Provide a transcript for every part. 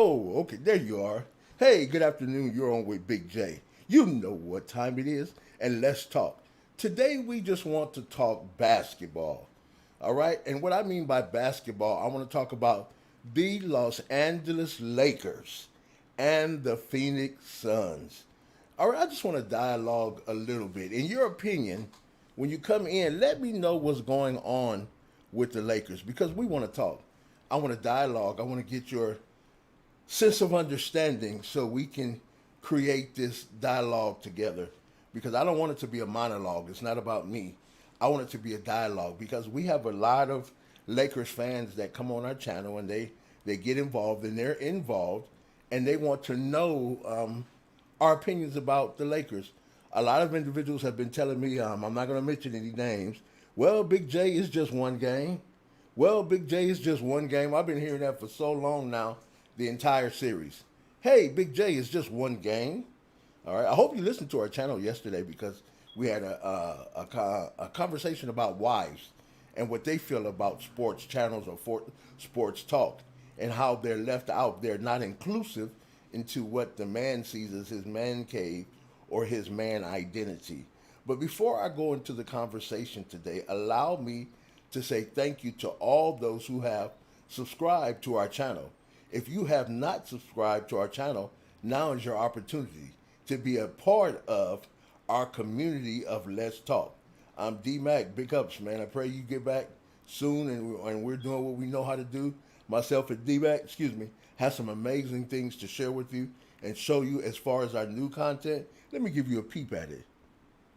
Oh, okay, there you are. Hey, good afternoon. You're on with Big J. You know what time it is, and let's talk. Today, we just want to talk basketball. All right, and what I mean by basketball, I want to talk about the Los Angeles Lakers and the Phoenix Suns. All right, I just want to dialogue a little bit. In your opinion, when you come in, let me know what's going on with the Lakers because we want to talk. I want to dialogue. I want to get your sense of understanding so we can create this dialogue together because I don't want it to be a monologue. It's not about me. I want it to be a dialogue because we have a lot of Lakers fans that come on our channel and they get involved and they're involved and they want to know our opinions about the Lakers. A lot of individuals have been telling me, I'm not going to mention any names. Well, Big J is just one game. Well, Big J is just one game. I've been hearing that for so long now, the entire series. Hey, Big J is just one game. All right. I hope you listened to our channel yesterday because we had a conversation about wives and what they feel about sports channels or sports talk and how they're left out. They're not inclusive into what the man sees as his man cave or his man identity. But before I go into the conversation today, allow me to say thank you to all those who have subscribed to our channel. If you have not subscribed to our channel, now is your opportunity to be a part of our community of Let's Talk. I'm D-Mac, big ups, man. I pray you get back soon and we're doing what we know how to do. Myself and D-Mac, have some amazing things to share with you and show you as far as our new content. Let me give you a peep at it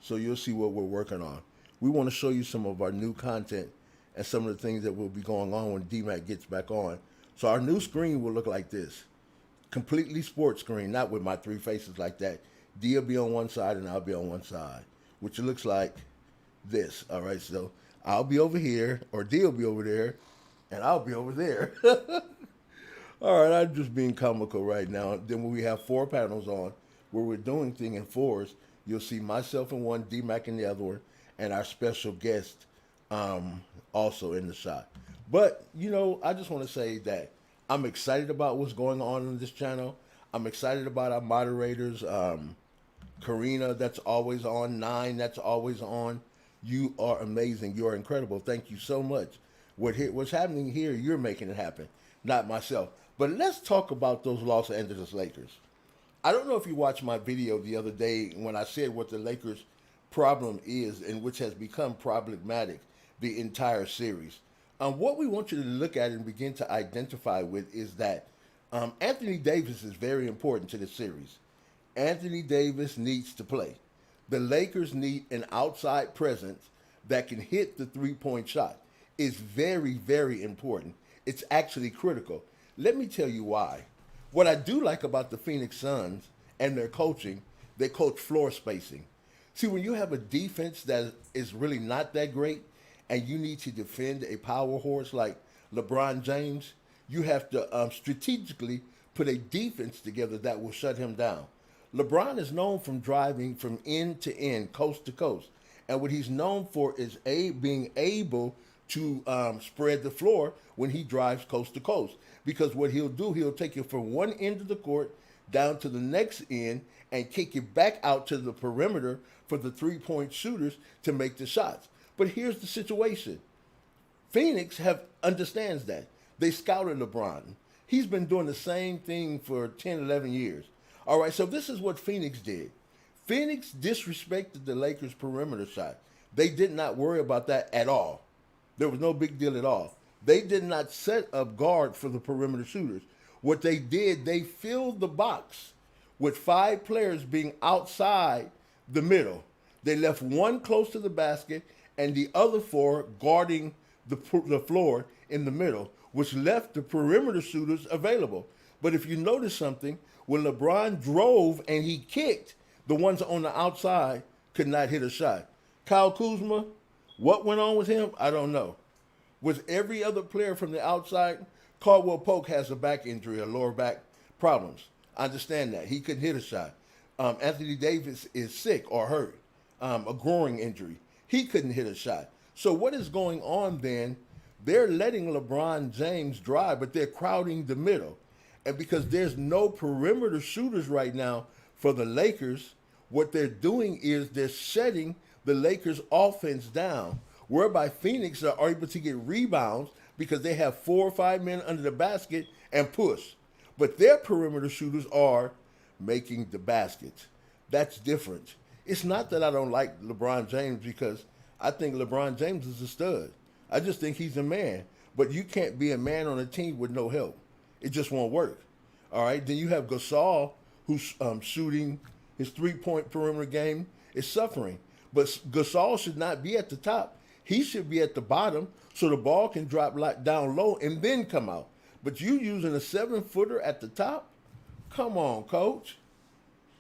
so you'll see what we're working on. We want to show you some of our new content and some of the things that will be going on when D-Mac gets back on. So our new screen will look like this. Completely sports screen, not with my three faces like that. D will be on one side and I'll be on one side, which looks like this. All right, so I'll be over here, or D will be over there, and I'll be over there. All right, I'm just being comical right now. Then when we have four panels on, where we're doing things in fours, you'll see myself in one, D-Mac in the other one, and our special guest also in the shot. But, I just want to say that I'm excited about what's going on this channel. I'm excited about our moderators. Karina, that's always on. Nine, that's always on. You are amazing. You are incredible. Thank you so much. What's happening here, you're making it happen, not myself. But let's talk about those Los Angeles Lakers. I don't know if you watched my video the other day when I said what the Lakers' problem is and which has become problematic the entire series. What we want you to look at and begin to identify with is that Anthony Davis is very important to the series. Anthony Davis needs to play. The Lakers need an outside presence that can hit the three-point shot. It's very, very important. It's actually critical. Let me tell you why. What I do like about the Phoenix Suns and their coaching, they coach floor spacing. See, when you have a defense that is really not that great and you need to defend a power horse like LeBron James, you have to strategically put a defense together that will shut him down. LeBron is known from driving from end to end, coast to coast. And what he's known for is being able to spread the floor when he drives coast to coast. Because what he'll do, he'll take you from one end of the court down to the next end and kick you back out to the perimeter for the three-point shooters to make the shots. But here's the situation. Phoenix understands that. They scouted LeBron. He's been doing the same thing for 10, 11 years. All right, so this is what Phoenix did. Phoenix disrespected the Lakers' perimeter shot. They did not worry about that at all. There was no big deal at all. They did not set up guard for the perimeter shooters. What they did, they filled the box with 5 players being outside the middle. They left one close to the basket and the other 4 guarding the floor in the middle, which left the perimeter shooters available. But if you notice something, when LeBron drove and he kicked, the ones on the outside could not hit a shot. Kyle Kuzma, what went on with him? I don't know. With every other player from the outside, Caldwell Pope has a back injury, a lower back problems. I understand that. He couldn't hit a shot. Anthony Davis is sick or hurt, a groin injury. He couldn't hit a shot. So what is going on then? They're letting LeBron James drive, but they're crowding the middle. And because there's no perimeter shooters right now for the Lakers, what they're doing is they're shutting the Lakers offense down, whereby Phoenix are able to get rebounds because they have 4 or 5 men under the basket and push. But their perimeter shooters are making the baskets. That's different. It's not that I don't like LeBron James because I think LeBron James is a stud. I just think he's a man. But you can't be a man on a team with no help. It just won't work. All right. Then you have Gasol, who's shooting his 3-point perimeter game is suffering. But Gasol should not be at the top. He should be at the bottom so the ball can drop down low and then come out. But you using a 7-footer at the top? Come on, coach.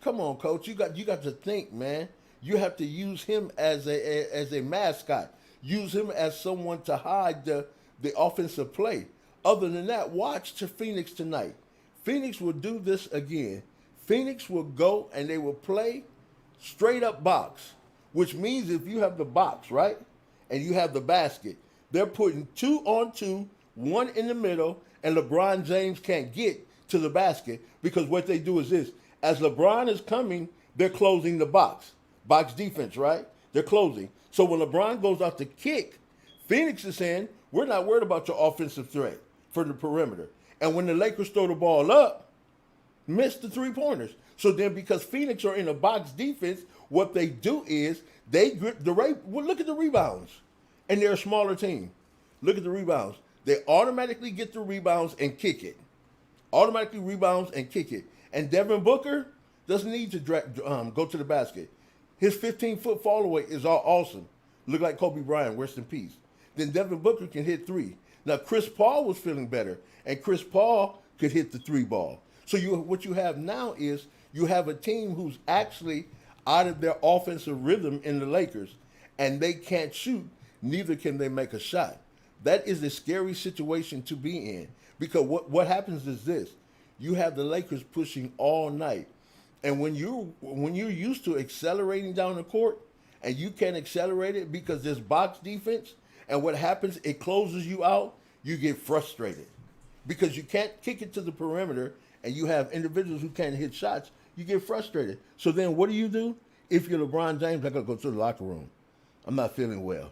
Come on, coach. You got to think, man. You have to use him as a mascot. Use him as someone to hide the offensive play. Other than that, watch to Phoenix tonight. Phoenix will do this again. Phoenix will go and they will play straight up box, which means if you have the box, right, and you have the basket, they're putting 2 on 2, 1 in the middle, and LeBron James can't get to the basket because what they do is this. As LeBron is coming, they're closing the box. Box defense, right? They're closing. So when LeBron goes out to kick, Phoenix is saying, we're not worried about your offensive threat for the perimeter. And when the Lakers throw the ball up, miss the 3-pointers. So then because Phoenix are in a box defense, what they do is they grip look at the rebounds. And they're a smaller team. Look at the rebounds. They automatically get the rebounds and kick it. Automatically rebounds and kick it. And Devin Booker doesn't need to go to the basket. His 15-foot fall away is all awesome. Look like Kobe Bryant, rest in peace. Then Devin Booker can hit 3. Now, Chris Paul was feeling better, and Chris Paul could hit the 3 ball. So what you have now is you have a team who's actually out of their offensive rhythm in the Lakers, and they can't shoot, neither can they make a shot. That is a scary situation to be in because what happens is this. You have the Lakers pushing all night. And when you're used to accelerating down the court and you can't accelerate it because there's box defense, and what happens, it closes you out, you get frustrated. Because you can't kick it to the perimeter and you have individuals who can't hit shots, you get frustrated. So then what do? If you're LeBron James, I gotta go to the locker room. I'm not feeling well.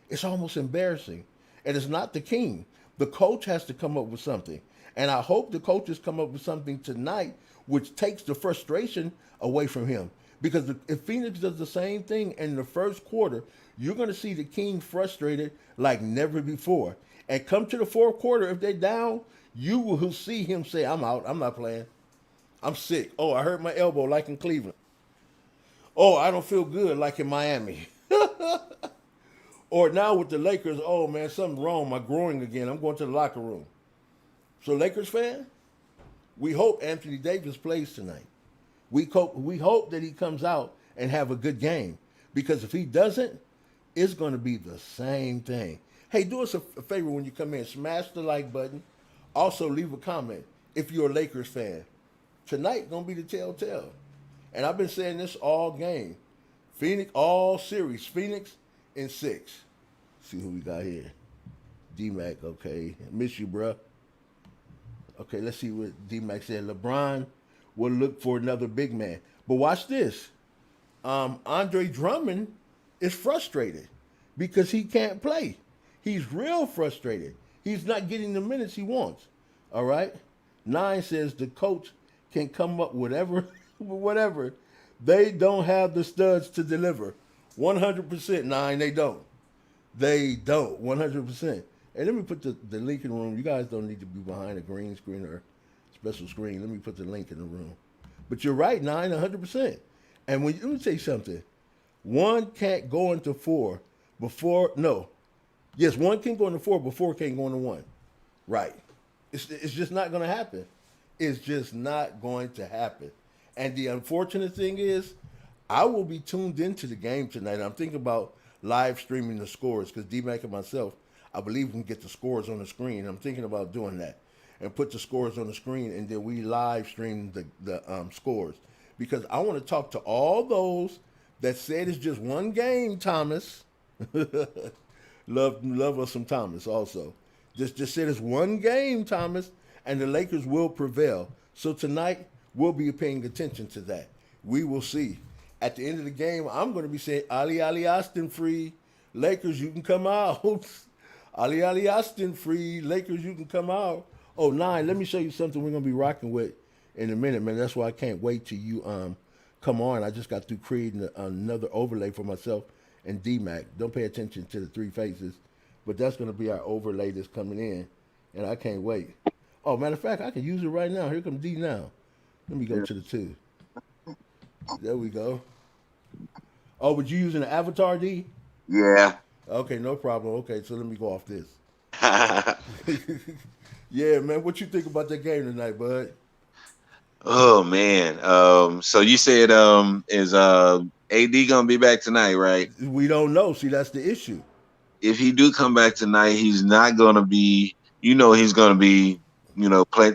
It's almost embarrassing. And it's not the king. The coach has to come up with something. And I hope the coaches come up with something tonight which takes the frustration away from him. Because if Phoenix does the same thing in the first quarter, you're going to see the King frustrated like never before. And come to the fourth quarter, if they're down, you will see him say, I'm out. I'm not playing. I'm sick. Oh, I hurt my elbow like in Cleveland. Oh, I don't feel good like in Miami. Or now with the Lakers, oh, man, something wrong. My groin again. I'm going to the locker room. So, Lakers fan, we hope Anthony Davis plays tonight. We hope that he comes out and have a good game. Because if he doesn't, it's going to be the same thing. Hey, do us a favor when you come in. Smash the like button. Also, leave a comment if you're a Lakers fan. Tonight going to be the telltale. And I've been saying this all game. Phoenix, all series. Phoenix in 6. See who we got here. D-Mac, okay. Miss you, bruh. Okay, let's see what D-Mac said. LeBron will look for another big man. But watch this. Andre Drummond is frustrated because he can't play. He's real frustrated. He's not getting the minutes he wants. All right? 9 says the coach can come up with whatever. They don't have the studs to deliver. 100%. 9, they don't. They don't. 100%. And let me put the link in the room. You guys don't need to be behind a green screen or special screen. Let me put the link in the room. But you're right, 9, 100%. And let me tell you something. 1 can't go into 4 before, no. Yes, 1 can go into 4, but 4 can't go into 1. Right. It's just not going to happen. It's just not going to happen. And the unfortunate thing is, I will be tuned into the game tonight. I'm thinking about live streaming the scores because D-Mac and myself, I believe we can get the scores on the screen. I'm thinking about doing that and put the scores on the screen, and then we live stream the scores because I want to talk to all those that said it's just one game, Thomas. love us some Thomas also. Just said it's one game, Thomas. and the Lakers will prevail. So tonight, we'll be paying attention to that. We will see. At the end of the game, I'm going to be saying, Ali Ali Austin free. Lakers, you can come out. Ali Ali Austin free. Lakers, you can come out. Oh, nine, let me show you something we're going to be rocking with in a minute, man. That's why I can't wait till you come on. I just got through creating another overlay for myself and D-Mac. Don't pay attention to the three faces, but that's going to be our overlay that's coming in, and I can't wait. Oh, matter of fact, I can use it right now. Here comes D now. Let me go to the two. There we go. Oh, but you using the avatar, D? Yeah. Okay, no problem. Okay, so let me go off this. Yeah, man. What you think about that game tonight, bud? Oh man. So you said is AD gonna be back tonight, right? We don't know. See, that's the issue. If he do come back tonight, he's not gonna be. He's gonna be.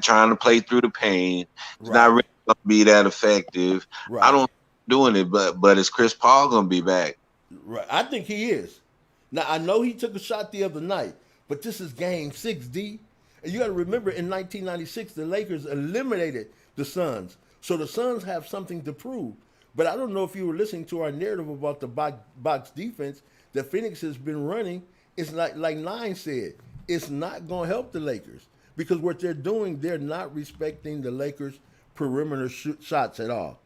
Trying to play through the pain. He's not Right, really gonna be that effective. I right, don't doing it, but is Chris Paul gonna be back? right. I think he is. Now I know he took a shot the other night, but this is Game 6, D. And you got to remember, in 1996, the Lakers eliminated the Suns, so the Suns have something to prove. But I don't know if you were listening to our narrative about the box defense that Phoenix has been running. It's like Nine said, it's not going to help the Lakers because what they're doing, they're not respecting the Lakers' perimeter shots at all.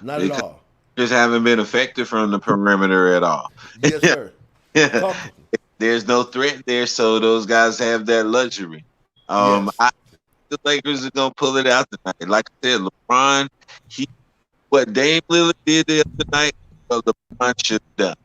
Not at Because all. just haven't been effective from the perimeter at all. Yes, sir. Talk. There's no threat there, so those guys have that luxury. Yes. I the Lakers are gonna pull it out tonight. Like I said, LeBron, he what Dame Lillard did the other night, what LeBron should have done.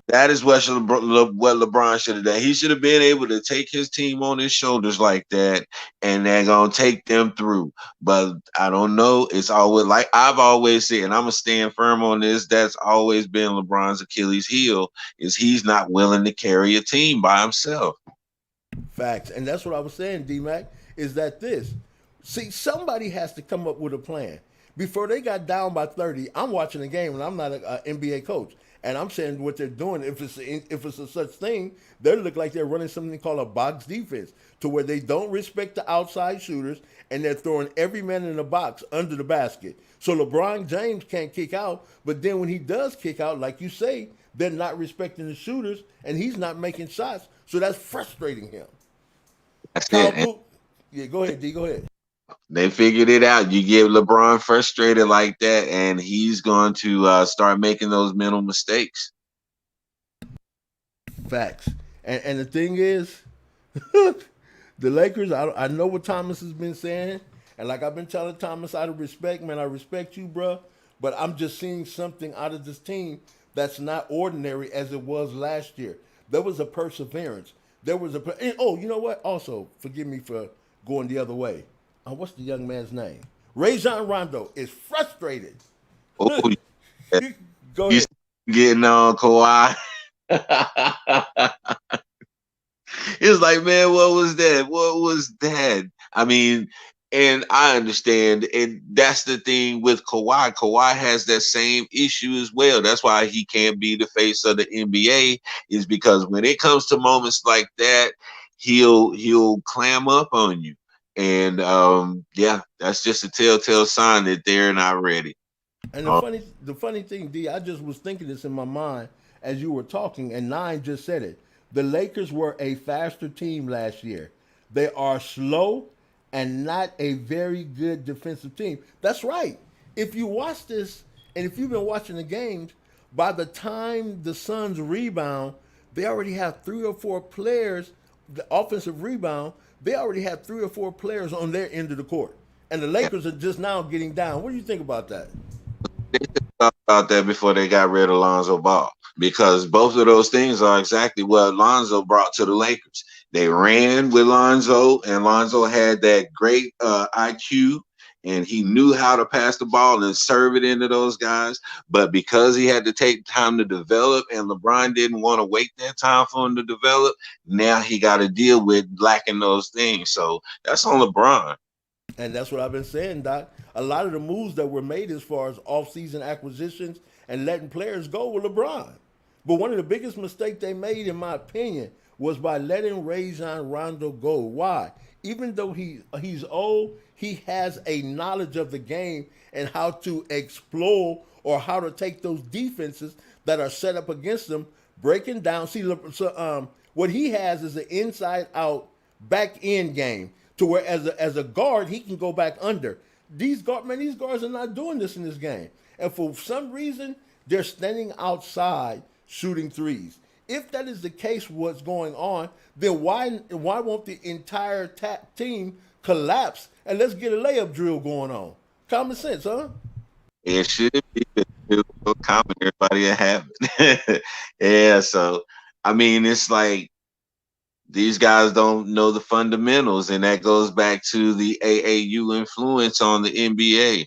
That is what LeBron should have done. He should have been able to take his team on his shoulders like that, and they're gonna take them through. But I don't know. It's always like I've always said, and I'm gonna stand firm on this. That's always been LeBron's Achilles heel is he's not willing to carry a team by himself. Facts. And that's what I was saying, D Mac, is that this. See, somebody has to come up with a plan. Before they got down by 30, I'm watching the game and I'm not an NBA coach. And I'm saying what they're doing, if it's a such thing, they look like they're running something called a box defense, to where they don't respect the outside shooters and they're throwing every man in the box under the basket. So LeBron James can't kick out, but then when he does kick out, like you say, they're not respecting the shooters and he's not making shots. So that's frustrating him. That's Kyle it. And Boot. Yeah, go ahead, D. Go ahead. they figured it out. You get LeBron frustrated like that, and he's going to start making those mental mistakes. Facts. And the thing is, the Lakers, I know what Thomas has been saying. And like I've been telling Thomas, out of respect, man, I respect you, bro. But I'm just seeing something out of this team that's not ordinary as it was last year. There was a perseverance. There was and, oh, you know what? Also, forgive me for going the other way. What's the young man's name? Rajon Rondo is frustrated. Oh, Go you ahead. getting on Kawhi? It's like, man, what was that? What was that? I mean, and I understand, and that's the thing with Kawhi. Kawhi has that same issue as well. That's why he can't be the face of the NBA, is because when it comes to moments like that, he'll clam up on you. And yeah, that's just a telltale sign that they're not ready. And Um, the funny thing, D, I just was thinking this in my mind as you were talking, and Nine just said it. The Lakers were a faster team last year. They are slow and not a very good defensive team. That's right. If you watch this, and if you've been watching the games, by the time the Suns rebound, they already have three or four players, the offensive rebound, they already have three or four players on their end of the court. And the Lakers are just now getting down. What do you think about that? they should have thought about that before they got rid of Lonzo Ball, because both of those things are exactly what Lonzo brought to the Lakers. They ran with Lonzo, and Lonzo had that great IQ, and he knew how to pass the ball and serve it into those guys. But because he had to take time to develop, and LeBron didn't want to wait that time for him to develop, now he got to deal with lacking those things. So that's on LeBron. And that's what I've been saying, Doc. A lot of the moves that were made as far as off-season acquisitions and letting players go were LeBron. But one of the biggest mistakes they made, in my opinion, was by letting Rajon Rondo go. Why? even though he's old, he has a knowledge of the game and how to explore or how to take those defenses that are set up against them, breaking down. See, what he has is an inside out back end game to where as a guard he can go back under. These guards are not doing this in this game, and for some reason they're standing outside shooting threes. If that is the case, what's going on? Then why won't the entire team collapse and let's get a layup drill going on? Common sense, huh? It should be so common. Everybody have it. Yeah. So I mean, it's like these guys don't know the fundamentals, and that goes back to the AAU influence on the NBA.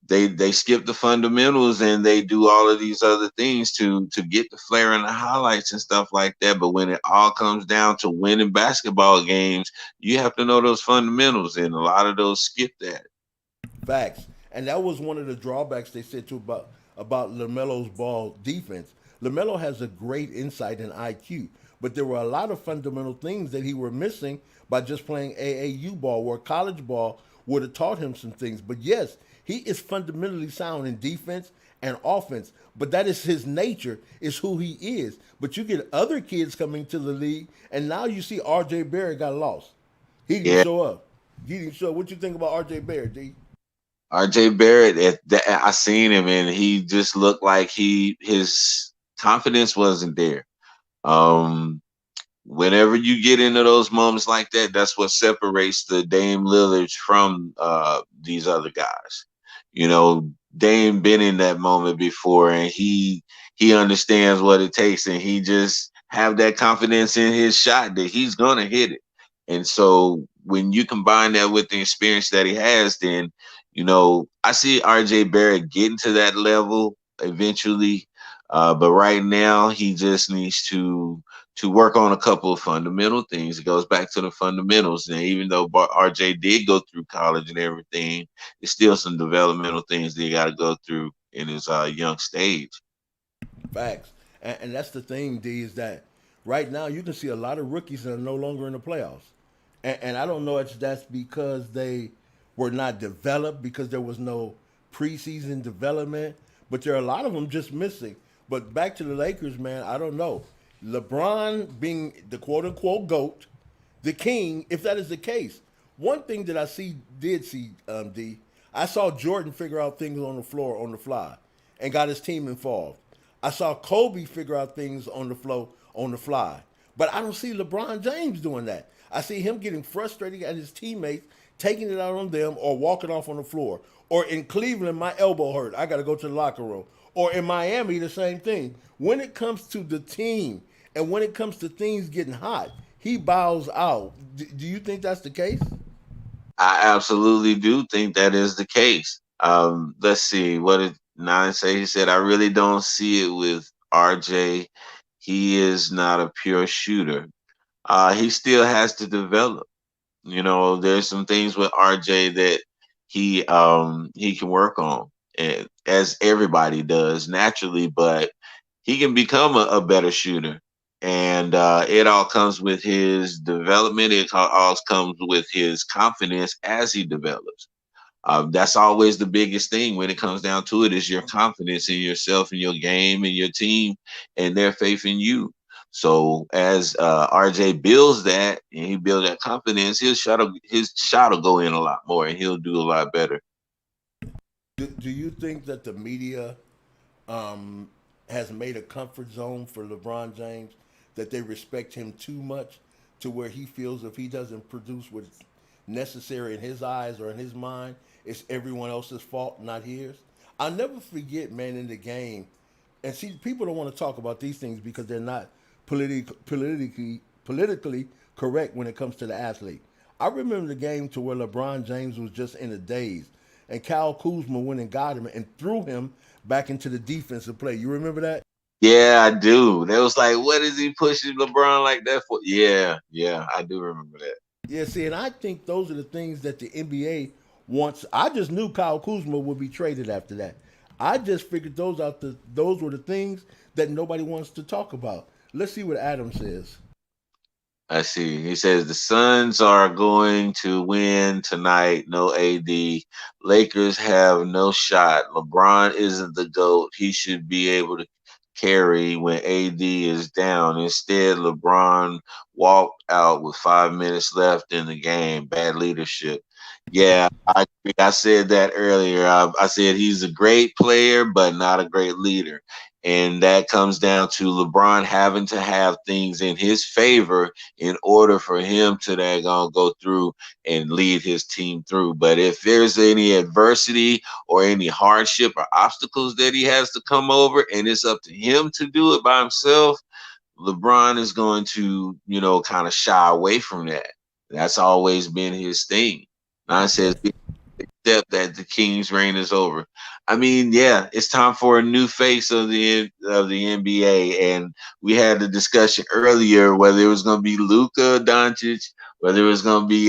They skip the fundamentals and they do all of these other things to get the flair and the highlights and stuff like that. But when it all comes down to winning basketball games, you have to know those fundamentals, and a lot of those skip that. Facts. And that was one of the drawbacks they said too about LaMelo's ball defense. LaMelo has a great insight and IQ, but there were a lot of fundamental things that he were missing by just playing AAU ball, where college ball would have taught him some things. But yes, he is fundamentally sound in defense and offense, but that is his nature, is who he is. But you get other kids coming to the league, and now you see RJ Barrett got lost. He didn't Yeah, show up. He didn't show up. What you think about RJ Barrett, D? RJ Barrett, I seen him and he just looked like his confidence wasn't there. Um, Whenever you get into those moments like that, that's what separates the Dame Lillards from these other guys. You know, Dame been in that moment before, and he understands what it takes, and he just have that confidence in his shot that he's gonna hit it. And so when you combine that with the experience that he has, then I see RJ Barrett getting to that level eventually. But right now, he just needs to work on a couple of fundamental things. It goes back to the fundamentals. And even though RJ did go through college and everything, there's still some developmental things that you got to go through in his young stage. Facts. And that's the thing, D, is that right now you can see a lot of rookies that are no longer in the playoffs. And I don't know if that's because they were not developed, because there was no preseason development, but there are a lot of them just missing. But back to the Lakers, man, I don't know. LeBron being the quote unquote GOAT, the king, if that is the case. One thing that did see, D, I saw Jordan figure out things on the floor on the fly and got his team involved. I saw Kobe figure out things on the flow on the fly. But I don't see LeBron James doing that. I see him getting frustrated at his teammates, taking it out on them, or walking off on the floor. Or in Cleveland, my elbow hurt. I got to go to the locker room. Or in Miami, the same thing. When it comes to the team and when it comes to things getting hot, he bows out. Do you think that's the case? I absolutely do think that is the case. Let's see. What did Nine say? He said, I really don't see it with RJ. He is not a pure shooter. He still has to develop. There's some things with RJ that he can work on, and as everybody does naturally, but he can become a better shooter. And it all comes with his development. It all comes with his confidence as he develops. That's always the biggest thing when it comes down to it, is your confidence in yourself and your game and your team and their faith in you. So as RJ builds that and he builds that confidence, his shot will go in a lot more and he'll do a lot better. Do you think that the media um, has made a comfort zone for LeBron James, that they respect him too much to where he feels if he doesn't produce what's necessary in his eyes or in his mind, it's everyone else's fault, not his? I'll never forget, man, in the game, and see, people don't want to talk about these things because they're not politically correct when it comes to the athlete. I remember the game to where LeBron James was just in a daze, and Kyle Kuzma went and got him and threw him back into the defensive play. You remember that? Yeah, I do. They was like, what is he pushing LeBron like that for? Yeah, yeah, I do remember that. Yeah, see, and I think those are the things that the NBA wants. I just knew Kyle Kuzma would be traded after that. I just figured those out. Those were the things that nobody wants to talk about. Let's see what Adam says. I see. He says the Suns are going to win tonight. No AD. Lakers have no shot. LeBron isn't the GOAT. He should be able to carry when AD is down. Instead, LeBron walked out with 5 minutes left in the game. Bad leadership. Yeah, I agree. I said that earlier. I said he's a great player, but not a great leader. And that comes down to LeBron having to have things in his favor in order for him to then gonna go through and lead his team through. But if there's any adversity or any hardship or obstacles that he has to come over and it's up to him to do it by himself, LeBron is going to, kind of shy away from that. That's always been his thing. Nonsense Yes. accept that the King's reign is over. I mean, yeah, it's time for a new face of the NBA, and we had the discussion earlier whether it was going to be Luka Doncic, whether it was going to be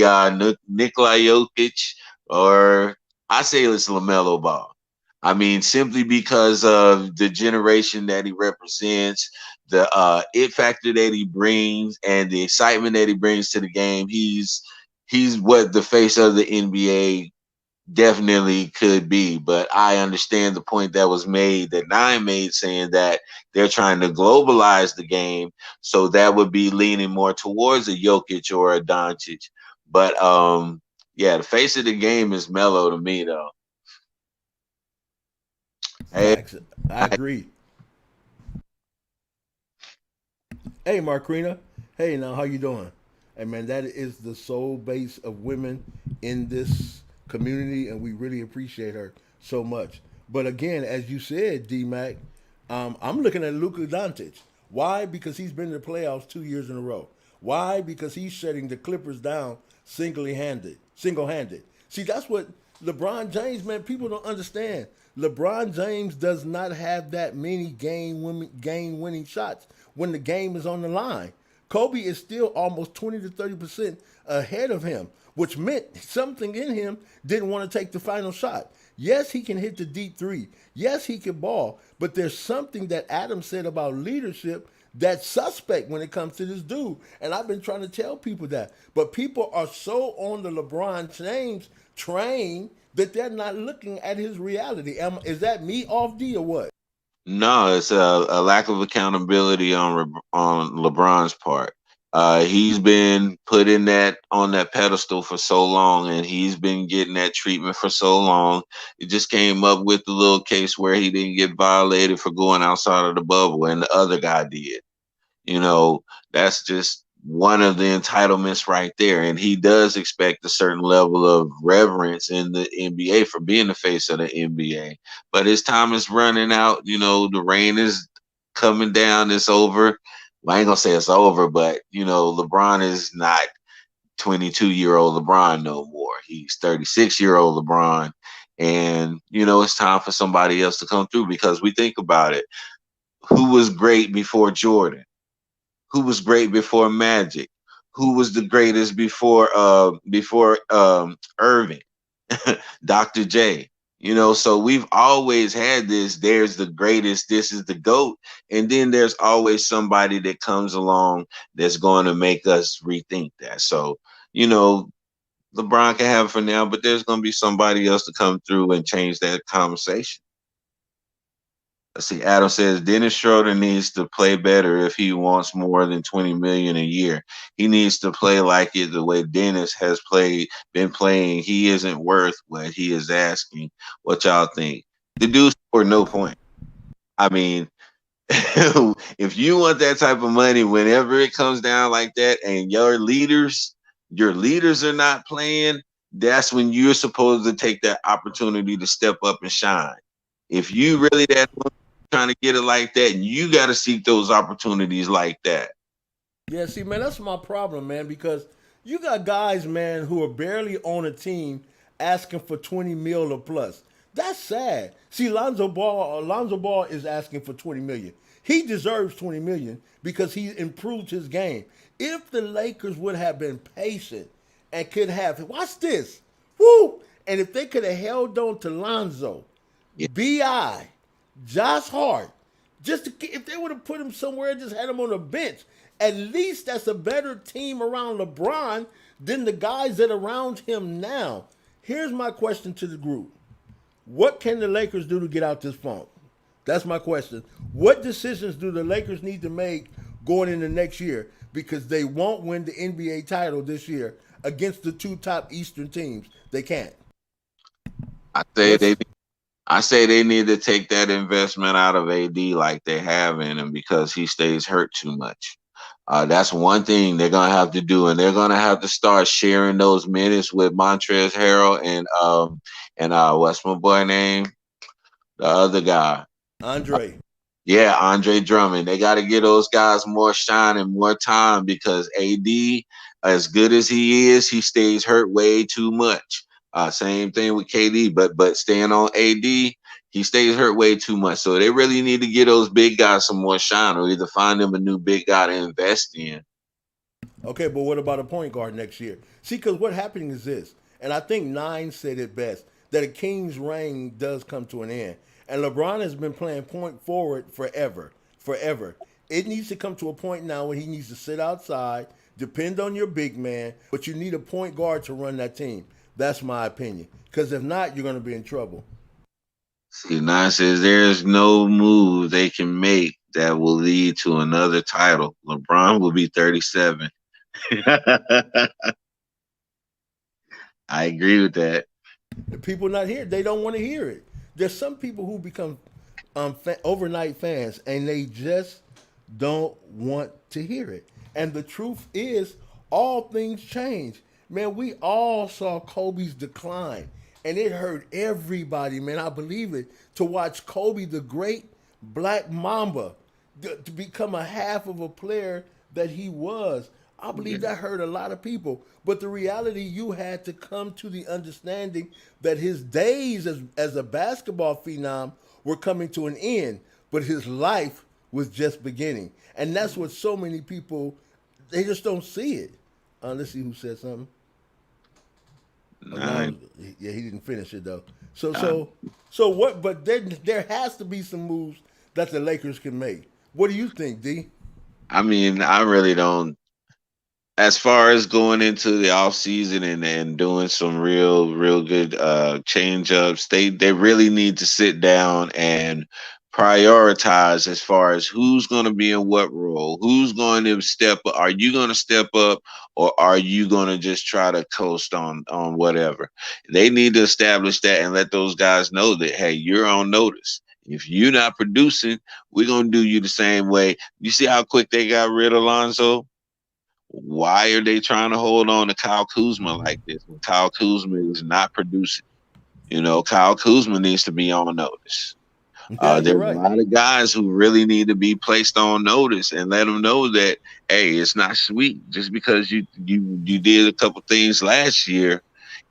Nikola Jokic, or I say it's Lamelo Ball. I mean, simply because of the generation that he represents, the it factor that he brings, and the excitement that he brings to the game. He's what the face of the NBA definitely could be. But I understand the point that was made, that Nine made, saying that they're trying to globalize the game. So that would be leaning more towards a Jokic or a Doncic. But yeah, the face of the game is Melo to me though. Hey, Facts. I agree. Hey, Marquina. Hey, now how you doing? Hey, man, that is the sole base of women in this community, and we really appreciate her so much. But again, as you said, D Mac, I'm looking at Luka Doncic. Why? Because he's been in the playoffs 2 years in a row. Why? Because he's shutting the Clippers down single-handed. Single-handed. See, that's what LeBron James, man. People don't understand. LeBron James does not have that many game-winning shots when the game is on the line. Kobe is still almost 20 to 30% ahead of him, which meant something in him didn't want to take the final shot. Yes, he can hit the deep three. Yes, he can ball. But there's something that Adam said about leadership that's suspect when it comes to this dude. And I've been trying to tell people that. But people are so on the LeBron James train that they're not looking at his reality. Is that me off D or what? no, it's a lack of accountability on LeBron's part. He's been put in that on that pedestal for so long, and he's been getting that treatment for so long. It just came up with the little case where he didn't get violated for going outside of the bubble, and the other guy did. You know, that's just one of the entitlements right there. And he does expect a certain level of reverence in the NBA for being the face of the NBA. But his time is running out. The rain is coming down. It's over. Well, I ain't gonna say it's over, but LeBron is not 22-year-old LeBron no more. He's 36-year-old LeBron. And it's time for somebody else to come through, because we think about it. Who was great before Jordan? Who was great before Magic, who was the greatest before Irving, Dr. J. So we've always had this. There's the greatest. This is the GOAT, and then there's always somebody that comes along that's going to make us rethink that. So you know, LeBron can have it for now, but there's going to be somebody else to come through and change that conversation. Let's see. Adam says Dennis Schroeder needs to play better if he wants more than 20 million a year. He needs to play like it the way Dennis has been playing. He isn't worth what he is asking. What y'all think? The dude scored no point. I mean, if you want that type of money, whenever it comes down like that, and your leaders are not playing, that's when you're supposed to take that opportunity to step up and shine. If you really that trying to get it like that, you got to seek those opportunities like that. Yeah, see, man, that's my problem, man, because you got guys, man, who are barely on a team asking for 20 mil or plus. That's sad. See, Lonzo Ball is asking for 20 million. He deserves 20 million because he improved his game. If the Lakers would have been patient and could have, watch this, woo, and if they could have held on to Lonzo, Yeah, Bi, Josh Hart, if they would have put him somewhere, just had him on a bench, At least that's a better team around LeBron than the guys that are around him now. Here's my question to the group. What can the Lakers do to get out this funk? That's my question. What decisions do the Lakers need to make going into next year? Because they won't win the NBA title this year against the two top Eastern teams. They can't. I say What's they I say they need to take that investment out of AD like they have in him because he stays hurt too much. That's one thing they're gonna have to do, and they're gonna have to start sharing those minutes with Montrezl Harrell and what's my boy name? The other guy. Andre? Yeah, Andre Drummond. They got to give those guys more shine and more time because AD, as good as he is, he stays hurt way too much. Same thing with KD, but staying on AD, he stays hurt way too much. So they really need to give those big guys some more shine, or either find them a new big guy to invest in. Okay, but what about a point guard next year? See, because what happening is this, and I think Nine said it best, that a king's reign does come to an end. And LeBron has been playing point forward forever, forever. It needs to come to a point now where he needs to sit outside, depend on your big man, but you need a point guard to run that team. That's my opinion. Because if not, you're going to be in trouble. See, Nine says there's no move they can make that will lead to another title. LeBron will be 37. I agree with that. The people not here, they don't want to hear it. There's some people who become overnight fans and they just don't want to hear it. And the truth is, all things change. Man, we all saw Kobe's decline, and it hurt everybody, man. I believe it. To watch Kobe, the great Black Mamba, to become a half of a player that he was. I believe that hurt a lot of people. But the reality, you had to come to the understanding that his days as a basketball phenom were coming to an end, but his life was just beginning. And that's what so many people, they just don't see it. Let's see who said something. No, Nine. yeah, he didn't finish it though. So Uh, so so what? But there has to be some moves that the Lakers can make. What do you think, D? I mean, I really don't. As far as going into the off season and doing some real good change ups, they really need to sit down and prioritize as far as who's going to be in what role, who's going to step up. Are you going to step up, or are you going to just try to coast on whatever? They need to establish that and let those guys know that, hey, you're on notice. If you're not producing, we're gonna do you the same way. You see how quick they got rid of Lonzo? Why are they trying to hold on to Kyle Kuzma like this when Kyle Kuzma is not producing? Kyle Kuzma needs to be on notice. Yeah, you're There's a right. lot of guys who really need to be placed on notice and let them know that, hey, it's not sweet just because you did a couple things last year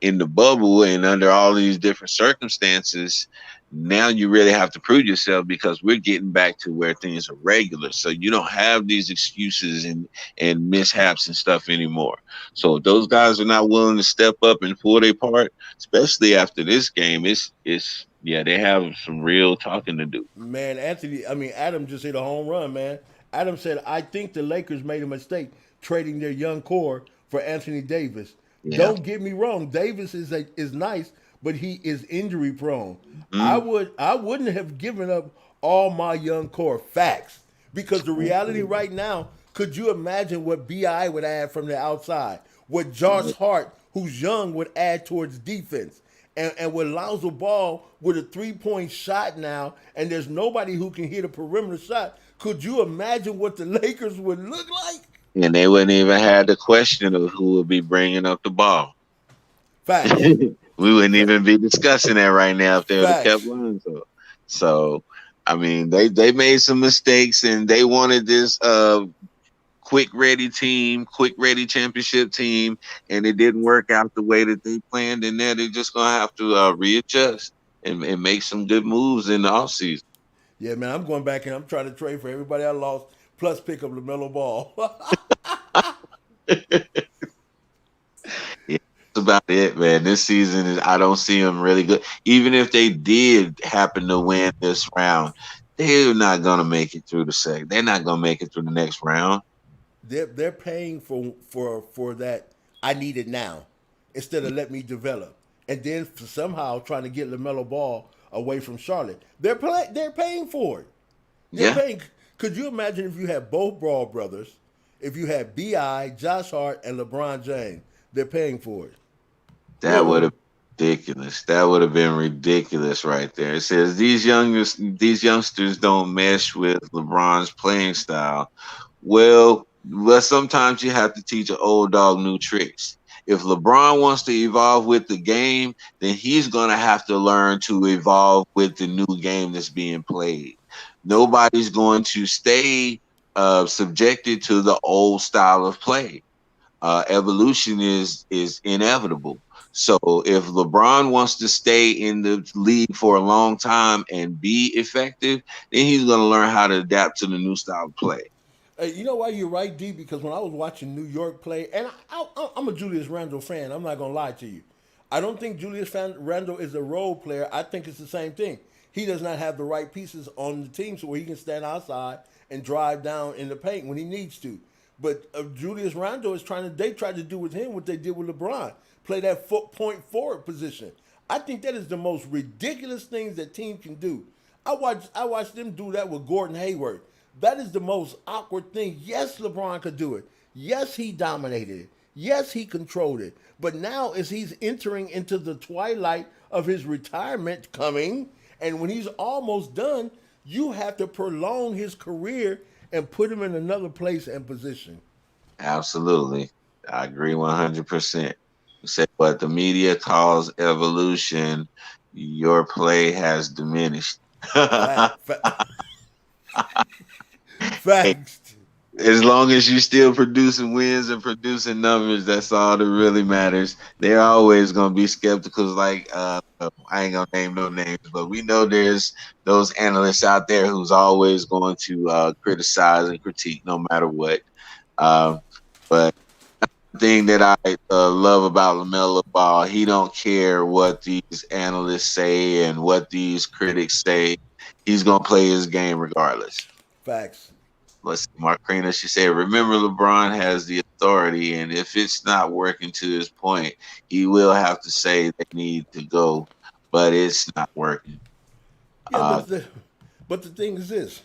in the bubble and under all these different circumstances. Now you really have to prove yourself because we're getting back to where things are regular. So you don't have these excuses and mishaps and stuff anymore. So if those guys are not willing to step up and pull their part, especially after this game, it's yeah, they have some real talking to do. Man, Adam just hit a home run, man. Adam said, I think the Lakers made a mistake trading their young core for Anthony Davis. Yeah. Don't get me wrong, Davis is nice, but he is injury prone. Mm-hmm. I wouldn't have given up all my young core facts because the reality right now, could you imagine what BI would add from the outside? What Josh Hart, who's young, would add towards defense? And with Lonzo Ball with a 3-point shot now, and there's nobody who can hit a perimeter shot, could you imagine what the Lakers would look like? And they wouldn't even have the question of who would be bringing up the ball. Facts. We wouldn't even be discussing that right now if they would have kept Facts. Lonzo. So, I mean, they made some mistakes and they wanted this quick ready team, quick ready championship team, and it didn't work out the way that they planned. And now they're just gonna have to readjust and make some good moves in the offseason. Yeah, man, I'm going back and I'm trying to trade for everybody I lost, plus pick up LaMelo Ball. Yeah, that's about it, man. This season is I don't see them really good. Even if they did happen to win this round, they're not gonna make it through the second. They're not gonna make it through the next round. They're paying for that. I need it now, instead of let me develop, and then for somehow trying to get Lamelo Ball away from Charlotte. They're paying for it. They're Yeah, paying. Could you imagine if you had both Brawl brothers, if you had Bi, Josh Hart, and LeBron James? They're paying for it. that would Well, have been ridiculous. That would have been ridiculous right there. It says these youngsters don't mesh with LeBron's playing style. Well, sometimes you have to teach an old dog new tricks. If LeBron wants to evolve with the game, then he's going to have to learn to evolve with the new game that's being played. Nobody's going to stay subjected to the old style of play. Evolution is inevitable. So if LeBron wants to stay in the league for a long time and be effective, then he's going to learn how to adapt to the new style of play. you know why you're right, D? Because when I was watching New York play, and I'm a Julius Randle fan. I'm not gonna lie to you. I don't think Randle is a role player. I think it's the same thing. He does not have the right pieces on the team so where he can stand outside and drive down in the paint when he needs to. But Julius Randle is trying to. They tried to do with him what they did with LeBron, play that point forward position. I think that is the most ridiculous things that team can do. I watched them do that with Gordon Hayward. That is the most awkward thing. Yes, LeBron could do it. Yes, he dominated it. Yes, he controlled it. But now, as he's entering into the twilight of his retirement coming, and when he's almost done, you have to prolong his career and put him in another place and position. Absolutely. I agree 100%. You said what the media calls evolution, your play has diminished. Fact, facts. As long as you still producing wins and producing numbers, that's all that really matters. They're always gonna be skeptical. Like I ain't gonna name no names, but we know there's those analysts out there who's always going to criticize and critique no matter what. Um, but the thing that I love about Lamelo Ball, he don't care what these analysts say and what these critics say. He's gonna play his game regardless. Facts. Let's see, Marquina, she said, remember LeBron has the authority, and if it's not working to his point, he will have to say they need to go, but it's not working. Yeah, Uh, but the thing is this: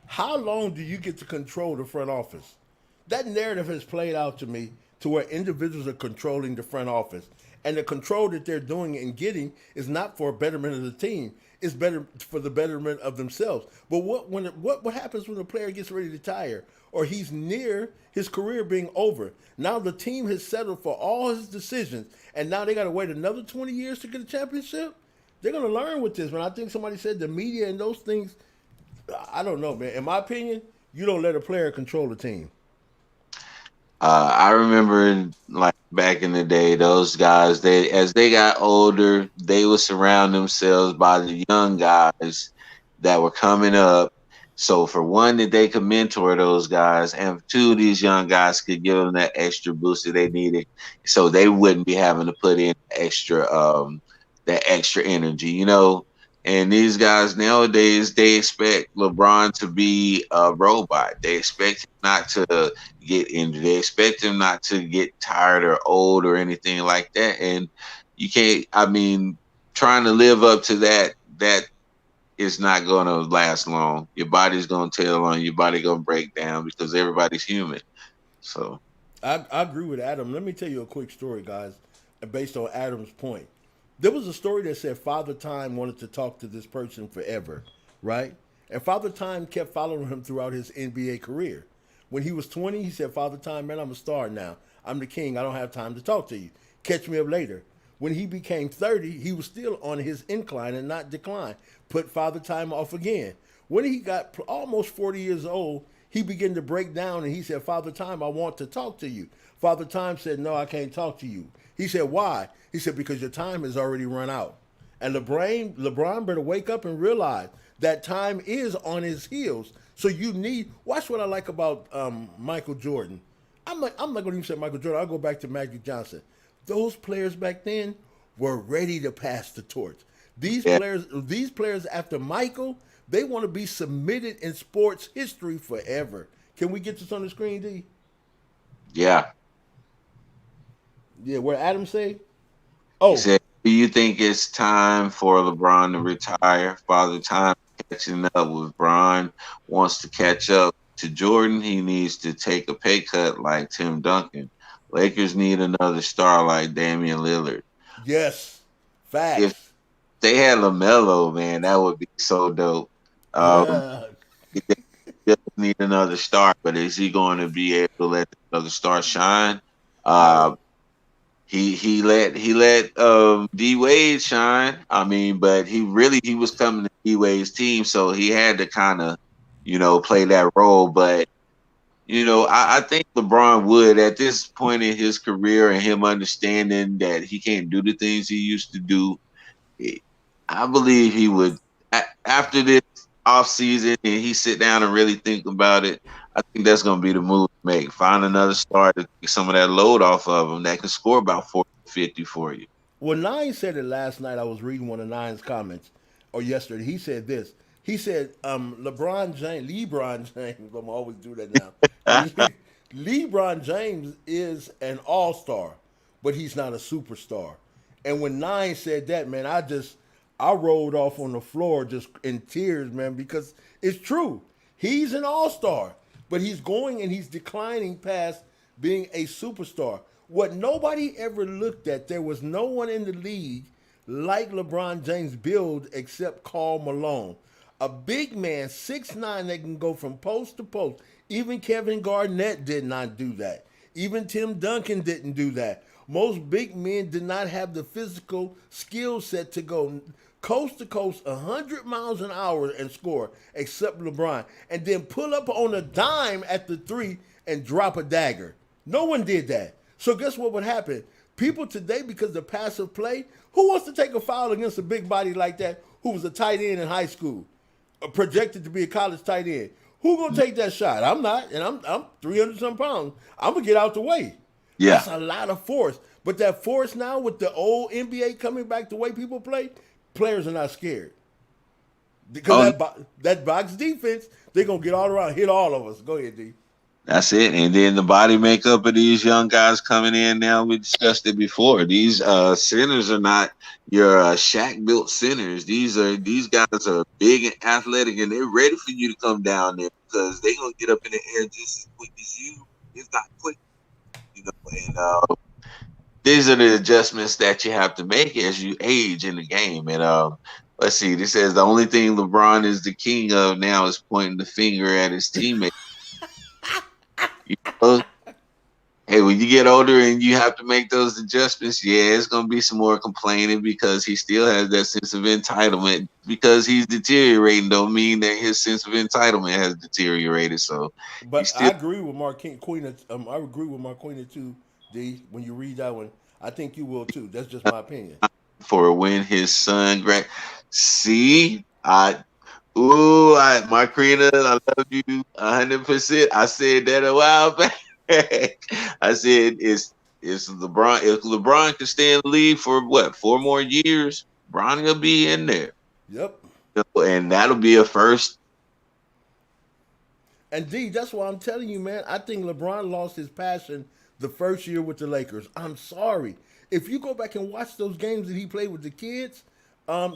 how long do you get to control the front office? That narrative has played out to me to where individuals are controlling the front office. And the control that they're doing and getting is not for betterment of the team. It's better for the betterment of themselves. But what happens when a player gets ready to retire or he's near his career being over? Now the team has settled for all his decisions, and now they got to wait another 20 years to get a championship. They're going to learn with this, man. I think somebody said the media and those things. I don't know, man. In my opinion, you don't let a player control the team. I remember like back in the day, those guys, they as they got older, they would surround themselves by the young guys that were coming up. So for one, that they could mentor those guys, and for two, these young guys could give them that extra boost that they needed, so they wouldn't be having to put in that extra energy, you know. And these guys nowadays, they expect LeBron to be a robot. They expect him not to get injured. They expect him not to get tired or old or anything like that. And you can't. I mean, trying to live up to that is not going to last long. Your body's going to tell on your body going to break down because everybody's human. So I agree with Adam. Let me tell you a quick story, guys, based on Adam's point. There was a story that said Father Time wanted to talk to this person forever, right? And Father Time kept following him throughout his NBA career. When he was 20, he said, Father Time, man, I'm a star now. I'm the king. I don't have time to talk to you. Catch me up later. When he became 30, he was still on his incline and not decline. Put Father Time off again. When he got almost 40 years old, he began to break down and he said, Father Time, I want to talk to you. Father Time said, no, I can't talk to you. He said, why? He said, because your time has already run out. And LeBron better wake up and realize that time is on his heels. So you need, watch what I like about Michael Jordan. I'm not going to even say Michael Jordan. I'll go back to Magic Johnson. Those players back then were ready to pass the torch. yeah, These players after Michael, they want to be submitted in sports history forever. Can we get this on the screen, D? Yeah. Yeah, where Adam say? He Oh, said, "Do you think it's time for LeBron to retire? Father Time catching up with Bron wants to catch up to Jordan. He needs to take a pay cut like Tim Duncan. Lakers need another star like Damian Lillard. yes. If Facts. they had LaMelo, man, that would be so dope. Um, Yeah. they just need another star, but is he going to be able to let another star shine? No. Uh, he let D Wade shine. I mean, but he was coming to D Wade's team, so he had to kind of, play that role. But I think LeBron would at this point in his career and him understanding that he can't do the things he used to do. I believe he would after this off season and he sit down and really think about it. I think that's going to be the move to make. Find another star to take some of that load off of him that can score about 40, 50 for you. Well, Nine said it last night. I was reading one of Nine's comments, or yesterday. He said this. He said, LeBron James, I'm always do that now. LeBron James is an all-star, but he's not a superstar. And when Nine said that, man, I rolled off on the floor just in tears, man, because it's true. He's an all-star, but he's going and he's declining past being a superstar. What nobody ever looked at, there was no one in the league like LeBron James build except Karl Malone. A big man, 6'9", that can go from post to post. Even Kevin Garnett did not do that. Even Tim Duncan didn't do that. Most big men did not have the physical skill set to go coast to coast 100 miles an hour and score, except LeBron. And then pull up on a dime at the three and drop a dagger. No one did that. So guess what would happen? People today, because of passive play, who wants to take a foul against a big body like that who was a tight end in high school, projected to be a college tight end? Who gonna take that shot? I'm not, and I'm 300 some pounds. I'm gonna get out the way. Yeah. That's a lot of force. But that force now with the old NBA coming back the way people play, players are not scared because Oh, that box defense, they're gonna get all around, hit all of us. Go ahead, D. that's it. And then the body makeup of these young guys coming in now, we discussed it before. These centers are not your Shaq built centers. These guys are big and athletic and they're ready for you to come down there because they're gonna get up in the air just as quick as you, if not quick, and these are the adjustments that you have to make as you age in the game. And let's see, this says the only thing LeBron is the king of now is pointing the finger at his teammates. You know, hey, when you get older and you have to make those adjustments, yeah, it's gonna be some more complaining because he still has that sense of entitlement. Because he's deteriorating, don't mean that his sense of entitlement has deteriorated. So he's But I still agree with Marquina. I agree with Marquina too, D. When you read that one, I think you will too. That's just my opinion. for when his son grad. See, Marquina, I love you 100%. I said that a while back. I said it's LeBron. If LeBron can stay in the league for what 4 more years, Bron will be in there, Yep. and that'll be a first. And D, that's why I'm telling you, man. I think LeBron lost his passion the first year with the Lakers. I'm sorry. If you go back and watch those games that he played with the kids,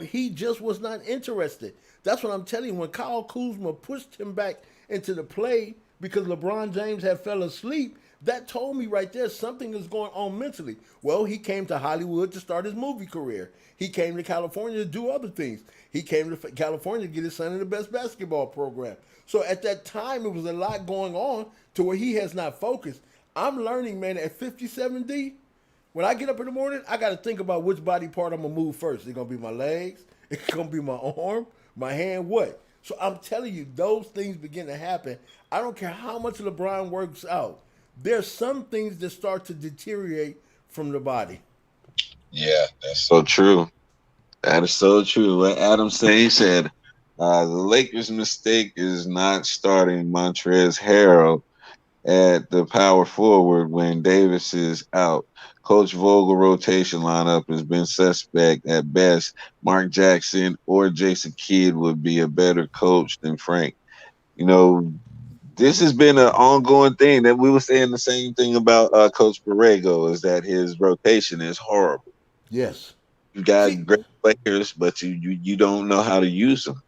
he just was not interested. That's what I'm telling you. When Kyle Kuzma pushed him back into the play because LeBron James had fell asleep, that told me right there something is going on mentally. Well, he came to Hollywood to start his movie career. He came to California to do other things. He came to California to get his son in the best basketball program. So at that time, it was a lot going on to where he has not focused. I'm learning, man, at 57D, when I get up in the morning, I got to think about which body part I'm going to move first. It's going to be my legs. It's going to be my arm, my hand, what? So I'm telling you, those things begin to happen. I don't care how much LeBron works out. There's some things that start to deteriorate from the body. Yeah, that's so true. That is so true. What Adam said, he said, the Lakers' mistake is not starting Montrezl Harrell at the power forward when Davis is out. Coach Vogel rotation lineup has been suspect at best. Mark Jackson or Jason Kidd would be a better coach than Frank. You know, this has been an ongoing thing that we were saying the same thing about Coach Borrego is that his rotation is horrible. Yes. You got See, great players, but you don't know how to use them.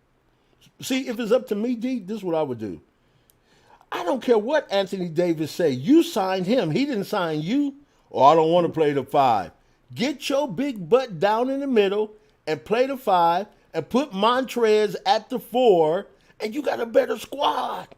see, if it's up to me, D, this is what I would do. I don't care what Anthony Davis say. You signed him. He didn't sign you. Or I don't want to play the five. Get your big butt down in the middle and play the five and put Montrez at the four, and you got a better squad.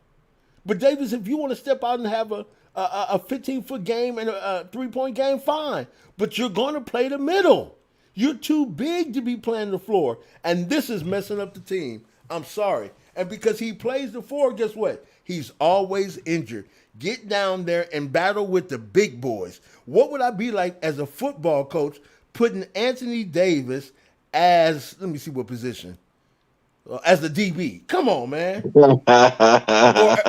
But Davis, if you want to step out and have a 15-foot game and a 3-point game, fine. But you're going to play the middle. You're too big to be playing the floor. And this is messing up the team. I'm sorry. And because he plays the four, guess what? He's always injured. Get down there and battle with the big boys. What would I be like as a football coach putting Anthony Davis as, let me see what position, as the DB? Come on, man.